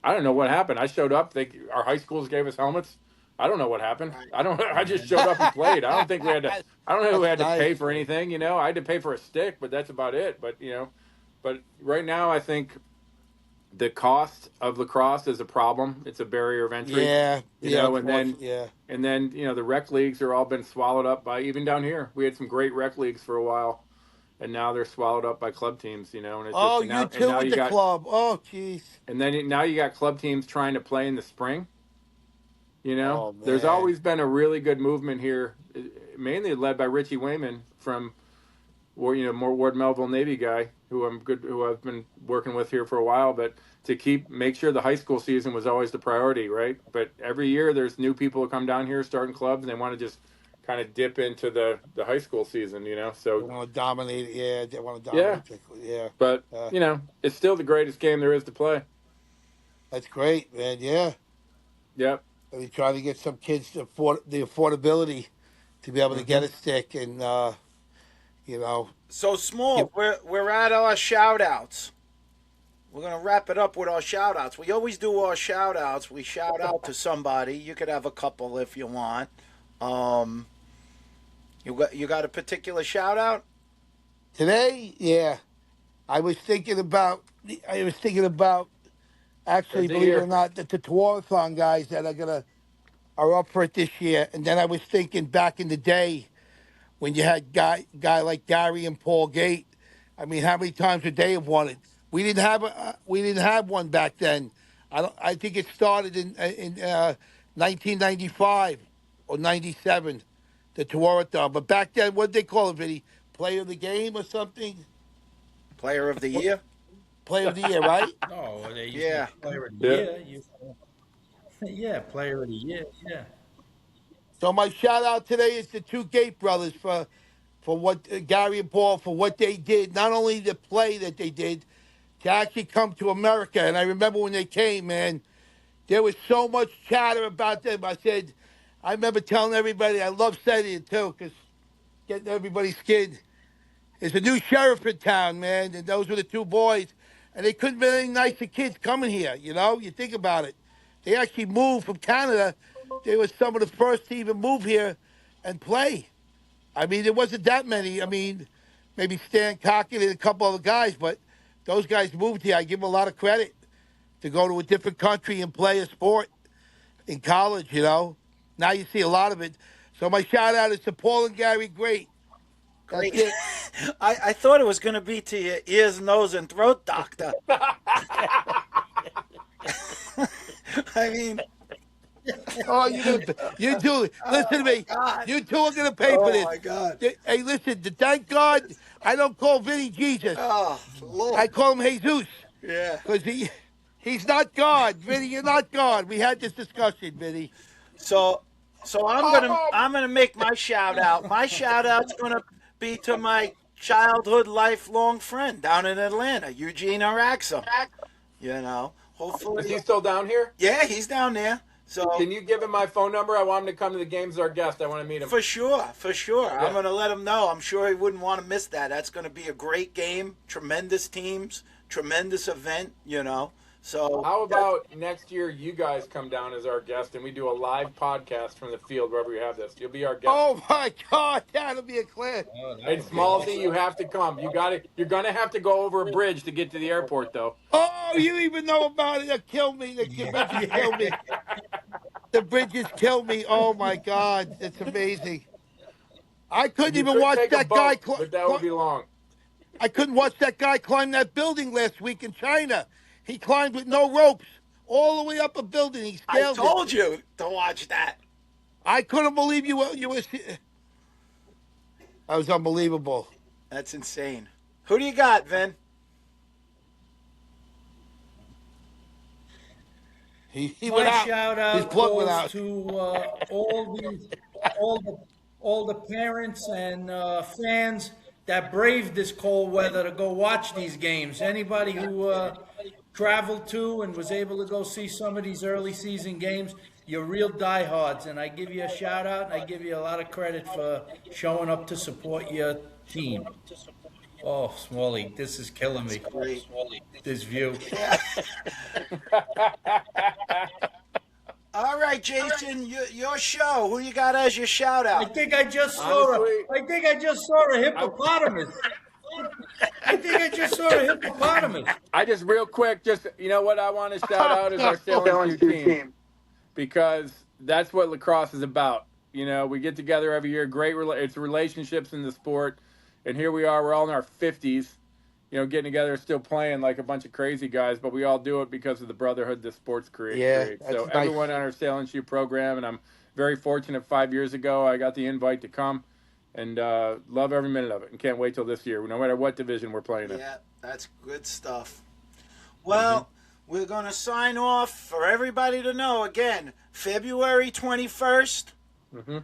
B: I don't know what happened. I showed up. Our high schools gave us helmets. I don't know what happened. I just showed up and played. I don't think we had to. I don't know who
D: That's
B: had to pay
D: nice.
B: for anything. You know, I had to pay for a stick, but that's about it. But you know, but right now I think the cost of lacrosse is a problem. It's a barrier of entry.
D: Yeah.
B: You
D: Yeah,
B: know,
D: unfortunately. Yeah.
B: and then you know the rec leagues are all been swallowed up by, even down here. We had some great rec leagues for a while, and now they're swallowed up by club teams. You know, and it's
D: Oh,
B: just
D: you
B: and
D: too
B: now
D: with
B: you
D: the
B: got
D: club. Oh, jeez.
B: and then now you got club teams trying to play in the spring. You know,
D: Oh,
B: there's
D: man.
B: always been a really good movement here, mainly led by Richie Wayman from, or you know, more Ward Melville Navy guy who I've been working with here for a while. But to make sure the high school season was always the priority, right? But every year there's new people who come down here starting clubs, and they want to just kind of dip into the high school season, you know.
D: They
B: So
D: want to dominate. Yeah, they want to
B: yeah,
D: dominate. Yeah.
B: but
D: Uh,
B: you know, it's still the greatest game there is to play.
D: that's great, man. Yeah.
B: Yep.
D: We try to get some kids to the affordability to be able to get a stick and, you know.
A: So Small, we're at our shout outs. We're gonna wrap it up with our shout outs. We always do our shout outs. We shout out to somebody. You could have a couple if you want. Um, you got a particular shout out?
D: Today, yeah. I was thinking about. Actually,
B: Good to
D: believe it
B: hear.
D: or not, the Tewaaraton guys that are up for it this year. And then I was thinking back in the day when you had guy like Gary and Paul Gate. I mean, how many times would they have won it? We didn't have one back then. I think it started in 1995 or 97, the Tewaaraton. But back then, what did they call it, Vinny? Player of the game or something?
A: Player of the
D: What,
A: year?
D: player of the year, right?
C: No, they used
A: Yeah.
C: to player of the
B: Yeah.
C: year. Yeah, player of the year. Yeah.
D: So my shout out today is the two Gate brothers for what Gary and Paul for what they did. Not only the play that they did, to actually come to America. And I remember when they came, man, there was so much chatter about them. I remember telling everybody, I love saying it too, because getting everybody's skin. There's a new sheriff in town, man, and those were the two boys. And they couldn't be any nicer kids coming here, you know? You think about it. They actually moved from Canada. They were some of the first to even move here and play. I mean, there wasn't that many. I mean, maybe Stan Cockett and a couple other guys, but those guys moved here. I give them a lot of credit to go to a different country and play a sport in college, you know? Now you see a lot of it. So my shout out is to Paul and Gary Great. That's
A: Great.
D: it.
A: I thought it was gonna be to your ears, nose, and throat doctor. I mean,
D: Oh, you two, listen to me.
A: God.
D: You two are going to pay for
A: Oh
D: this.
A: my God.
D: Hey, listen, thank God I don't call Vinny Jesus.
A: Oh Lord.
D: I call him Jesus
A: Yeah.
D: because he's not God. Vinny, you're not God. We had this discussion, Vinny.
A: So I'm gonna make my shout out. My shout out's gonna be to my childhood lifelong friend down in Atlanta, Eugene Araxam. You know,
B: Is he
A: hopefully,
B: still down here?
A: yeah, he's down there. So
B: Can you give him my phone number? I want him to come to the games as our guest. I want to meet him.
A: for sure,
B: Yeah.
A: I'm gonna let him know. I'm sure he wouldn't want to miss that. That's gonna be a great game. Tremendous teams, tremendous event. You know. So
B: How about next year you guys come down as our guest and we do a live podcast from the field wherever we have this. You'll be our guest.
D: Oh my God, that'll be a class.
C: Oh, that
B: And
C: would be
B: Smallsy,
C: awesome.
B: you have to come. You're gonna have to go over a bridge to get to the airport, though.
D: Oh, you even know about it? They'll kill me. The bridges kill me. The bridges kill me. Oh my God, it's amazing. I couldn't
B: You
D: even
B: could
D: watch
B: take a
D: that guy.
B: boat, but that would be long.
D: I couldn't watch that guy climb that building last week in China. He climbed with no ropes all the way up a building. He
A: I
D: scaled
A: told
D: it.
A: you to watch that.
D: I couldn't believe you were. That was unbelievable.
A: That's insane. Who do you got, Vin?
D: He
C: My
D: went out.
C: shout
D: His
C: out
D: plug went
C: goes
D: out.
C: to all the parents and fans that braved this cold weather to go watch these games. Anybody who traveled to and was able to go see some of these early season games, you're real diehards, and I give you a shout out and I give you a lot of credit for showing up to support your team. Oh, Smalley, this is killing me.
A: Great.
C: This view.
A: All right, Jason, your show. Who you got as your shout
C: I
A: out?
C: think I just saw
B: Honestly-
C: I think I just saw a hippopotamus. I think I just saw a hippopotamus.
B: I just real quick, you know what I want to shout out is our Sailing Shoe team, because that's what lacrosse is about. You know, we get together every year. It's relationships in the sport, and here we are. We're all in our 50s. You know, getting together, still playing like a bunch of crazy guys, but we all do it because of the brotherhood this sports creates.
D: Yeah,
B: So
D: that's nice.
B: everyone on our Sailing Shoe program, and I'm very fortunate. 5 years ago, I got the invite to come, and love every minute of it, and can't wait till this year, no matter what division we're playing in.
A: Yeah, that's good stuff. Well, we're going to sign off for everybody to know again. February 21st,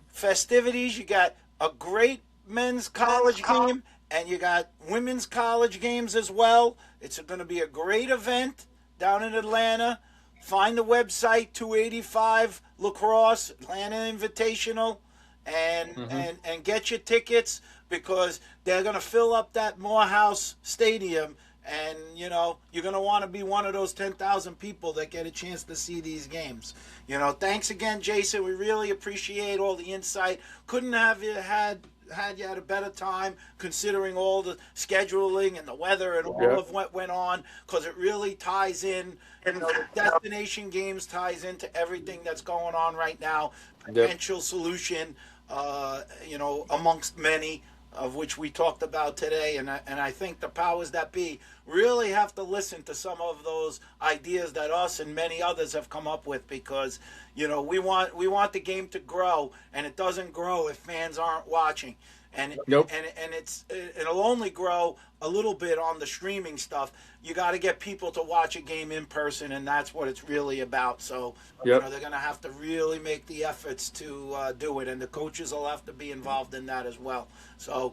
A: festivities. You got a great men's college game, and you got women's college games as well. It's going to be a great event down in Atlanta. Find the website 285 Lacrosse Atlanta Invitational, and get your tickets. because they're going to fill up that Morehouse Stadium. And, you know, you're going to want to be one of those 10,000 people that get a chance to see these games. You know, thanks again, Jason. We really appreciate all the insight. Couldn't have you had you had a better time considering all the scheduling and the weather and all of what went on, because it really ties in. You know, the destination games ties into everything that's going on right now. Potential solution, you know, amongst many, of which we talked about today, and I think the powers that be really have to listen to some of those ideas that us and many others have come up with, because, you know, we want the game to grow, and it doesn't grow if fans aren't watching, and it'll only grow a little bit on the streaming stuff. You got to get people to watch a game in person, and that's what it's really about. So, you know, they're going to have to really make the efforts to do it, and the coaches will have to be involved in that as well. So,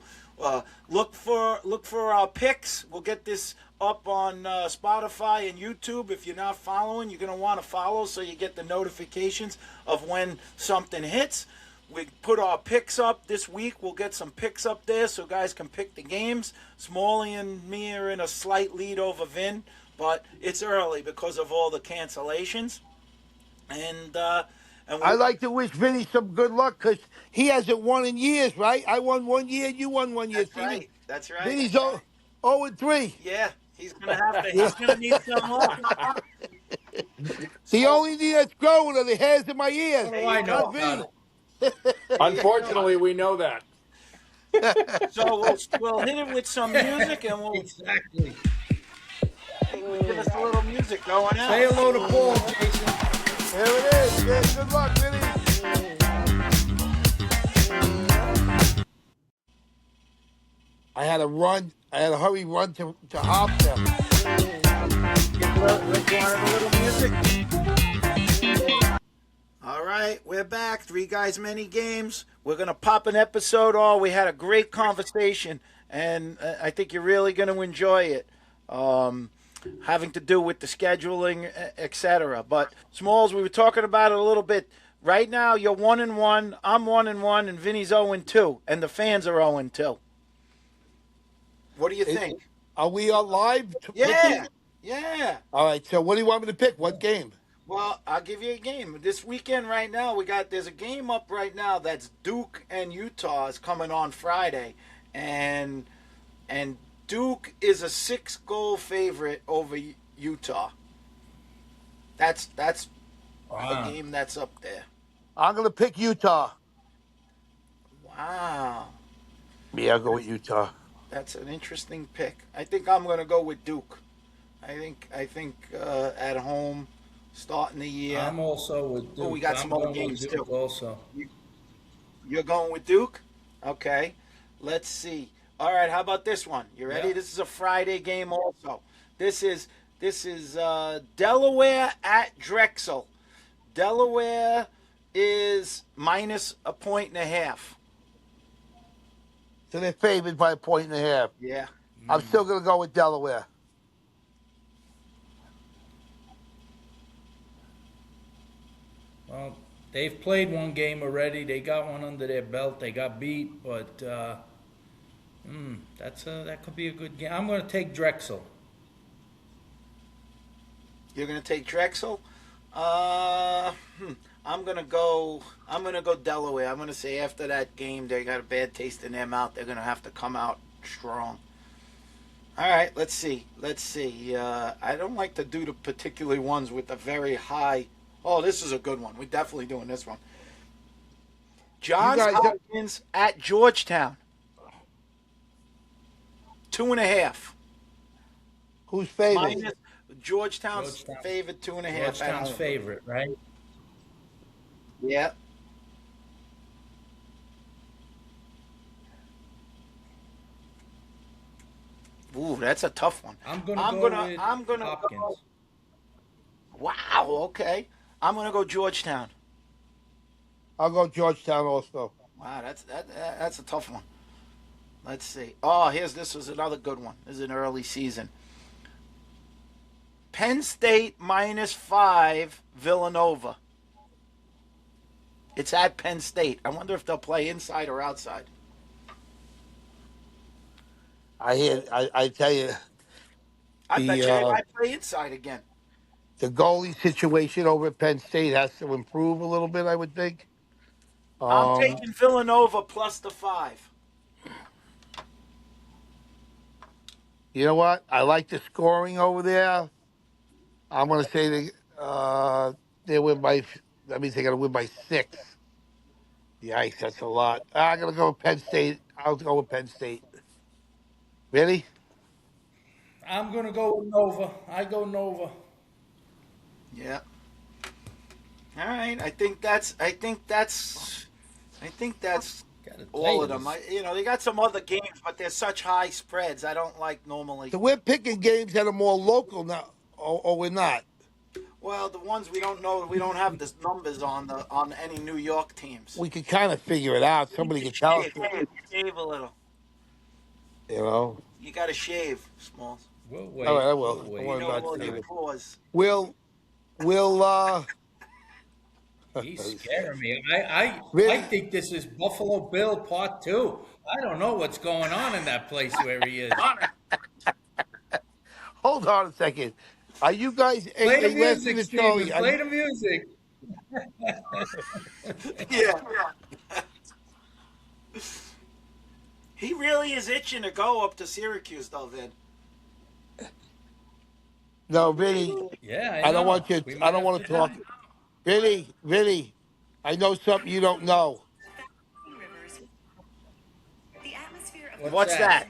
A: look for our picks. We'll get this up on Spotify and YouTube. If you're not following, you're going to want to follow so you get the notifications of when something hits. We put our picks up this week. We'll get some picks up there so guys can pick the games. Smalley and me are in a slight lead over Vin, but it's early because of all the cancellations. And
D: I like to wish Vinny some good luck because he hasn't won in years, right? I won 1 year, you won 1 year.
A: That's right. That's right.
D: Vinny's 0-3.
A: Yeah, he's gonna have to. He's gonna need some more.
D: The only thing that's growing are the hairs in my ears.
C: What do I know
D: Not Vinny.
B: Unfortunately, we know that.
A: So we'll hit it with some music, and we'll
C: Exactly.
A: give us a little music going out.
C: Say hello to Paul, Jason.
D: There it is. Yeah, good luck, Vinny. I had a hurry run to Hoptown.
A: Let's go on a little music. All right, we're back. 3 Guys, Many Games. We're going to pop an episode on. We had a great conversation, and I think you're really going to enjoy it, having to do with the scheduling, etc. But, Smalls, we were talking about it a little bit. Right now, you're 1-1, I'm 1-1, and Vinny's 0-2, and the fans are 0-2. What do you think?
D: Are we on live?
A: Yeah.
D: All right, so what do you want me to pick? What game?
A: Well, I'll give you a game. This weekend right now, there's a game up right now that's Duke and Utah is coming on Friday. And Duke is a 6-goal favorite over Utah. That's a game that's up there.
D: I'm going to pick Utah.
A: Wow.
D: Yeah, I'll go with Utah.
A: That's an interesting pick. I think I'm going to go with Duke. I think at home, starting the year.
C: I'm also with Duke.
A: Oh, we got some other games too.
C: Also,
A: You're going with Duke? Okay. Let's see. All right. How about this one? You ready?
C: Yeah.
A: This is a Friday game also. This is Delaware at Drexel. Delaware is minus a point and a half.
D: So they're favored by 1.5.
A: Yeah.
D: I'm still going to go with Delaware.
C: well, they've played one game already. They got one under their belt. They got beat, but that could be a good game. I'm going to take Drexel.
A: You're going to take Drexel? I'm going to go Delaware. I'm going to say after that game, they got a bad taste in their mouth. They're going to have to come out strong. All right, let's see. I don't like to do the particular ones with a very high. Oh, this is a good one. We're definitely doing this one. Johns Hopkins at Georgetown. 2.5.
D: Who's favored?
A: Georgetown's favored 2.5.
C: Georgetown's favorite, right?
A: Yeah. Ooh, that's a tough one.
C: I'm gonna go with Hopkins.
A: Wow. Okay. I'm gonna go Georgetown.
D: I'll go Georgetown also.
A: Wow, that's a tough one. Let's see. Oh, this was another good one. This is an early season. Penn State -5, Villanova. It's at Penn State. I wonder if they'll play inside or outside.
D: I tell you,
A: I bet
D: the
A: you they
D: uh,
A: might play inside again.
D: the goalie situation over at Penn State has to improve a little bit. I would think.
A: I'm
D: Um,
A: taking Villanova plus the 5.
D: you know what? I like the scoring over there. I'm going to say they win by. That means they're going to win by 6. Yikes, that's a lot. I'm going to go with Penn State. I'll go with Penn State. Really?
C: I'm gonna go with Nova. I go Nova.
A: Yeah. All right. I think that's
C: Gotta tell
A: all
C: you
A: of them.
C: this.
A: They got some other games, but they're such high spreads. I don't like normally.
D: So we're picking games that are more local now, or we're not.
A: Well, the ones we don't know, we don't have the numbers on any New York teams.
D: We could kind of figure it out.
A: You need
D: Somebody
A: to
D: could tell us.
A: shave a little.
D: You know.
A: You got to shave, Smalls.
C: We'll
D: All
C: wait.
D: right, I
C: We'll
D: will. Don't
C: wait.
D: worry
A: Know
D: about
A: all your
D: saving.
A: pause.
D: We'll.
C: He's scaring me. I
D: Really?
C: think this is Buffalo Bill Part 2. I don't know what's going on in that place where he is.
D: Hold on a second. Are you guys?
C: Play the
D: Hey, last thing
C: music,
D: to tell
C: Steven.
D: you.
C: Play the music.
A: Yeah. He really is itching to go up to Syracuse, though, Vin.
D: No, Vinny.
C: Yeah,
D: I
C: I
D: don't
C: know.
D: want you.
C: We
D: I
C: might
D: don't
C: have
D: want
C: to
D: to talk.
C: die.
D: Vinny. I know something you don't know.
A: What's that?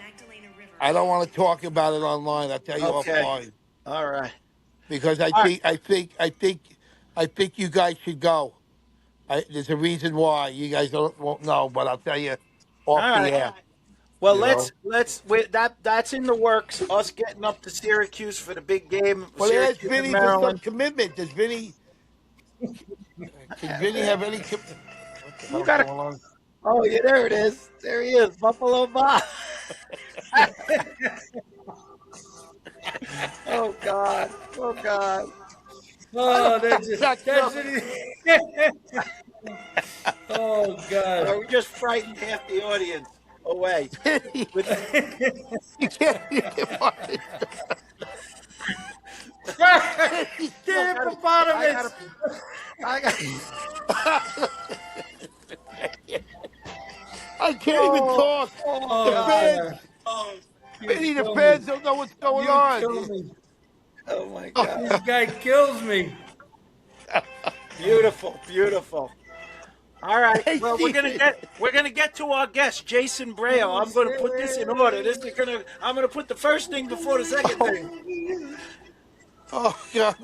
D: I don't want to talk about it online. I'll tell you
A: Okay.
D: offline
A: All right.
D: because
A: All right.
D: I think you guys should go. There's a reason why you guys won't know, but I'll tell you
A: All
D: off the
A: right.
D: air.
A: Well,
D: You know.
A: that's in the works. Us getting up to Syracuse for the big game,
D: Well, ask
A: Syracuse and
D: Vinny for some
A: Maryland.
D: commitment. Does Vinny? Can Vinny have any? What the
A: You
D: hell's
A: got to.
D: going on?
A: Oh, yeah, there it is. There he is, Buffalo Bob. Oh God. Oh God.
C: Oh, that's
D: Not
C: that's
D: coming.
C: Oh God.
A: We just frightened half the audience away.
D: Vinny,
A: With
D: you can't find it. Vinny,
C: The
A: I
C: hippopotamus.
A: gotta, I got.
D: I can't even talk.
C: Oh
D: The fans,
C: God. You
D: Vinny, the
C: kill
D: fans
C: me.
D: don't know what's going
C: You kill
D: on.
C: me.
A: Oh my God.
C: This guy kills me.
A: Beautiful, beautiful. All right.
D: Hey,
A: Well,
D: Steven.
A: we're gonna get to our guest, Jason Braille. I'm gonna put this in order. I'm gonna put the first thing before the second thing.
D: Oh God.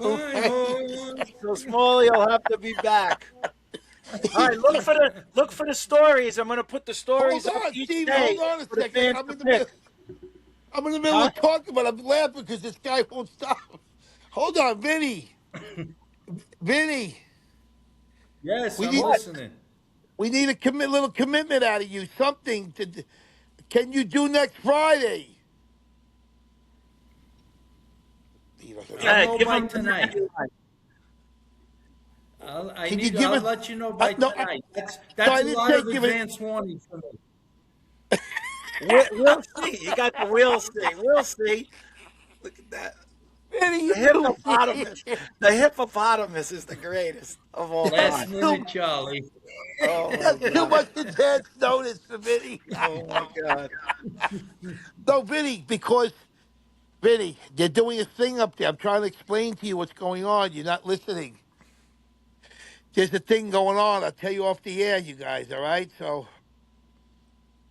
A: So Smalley will have to be back. All right, look for the stories. I'm gonna put the stories
D: Hold
A: up
D: on,
A: each
D: Steven.
A: day
D: Hold on a
A: for the
D: second.
A: fans to pick.
D: I'm in the middle
A: Huh?
D: of talking, but I'm laughing because this guy won't stop. Hold on, Vinny. Vinny,
C: Yes,
D: we
C: I'm
D: need
C: listening.
D: a little commitment out of you. Something to. Can you do next Friday? He doesn't-
C: I'll know
A: Give
C: by
A: him
C: tonight.
D: Can you give
C: I'll
D: us?
C: let you know by
D: No,
C: tonight.
D: no,
C: That's
D: I
C: a
D: didn't
C: lot
D: say
C: of
D: give it.
C: advance warning for me.
A: We'll see. You got the we'll see. We'll see. Look at that.
D: Vinny, you
A: The
D: too.
A: hippopotamus. The hippopotamus is the greatest of all
C: Last
A: time.
C: minute, Charlie.
A: Oh my
D: That's too
A: God.
D: much advance notice for Vinny.
A: Oh my God.
D: No, Vinny, because Vinny, they're doing a thing up there. I'm trying to explain to you what's going on. You're not listening. There's a thing going on. I'll tell you off the air, you guys. All right. So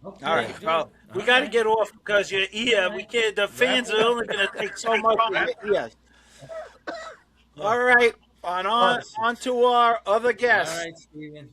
A: All
C: Okay,
A: right.
C: good.
A: Well, we
C: All
A: got to
C: right.
A: get off because your ear.
C: All
A: We
C: right.
A: can't. The
C: Wrap
A: fans
C: it
A: are
C: up.
A: only going to take so much of your ears. All right. On
C: Yes.
A: on to our other
C: All
A: guest.
C: right, Steven.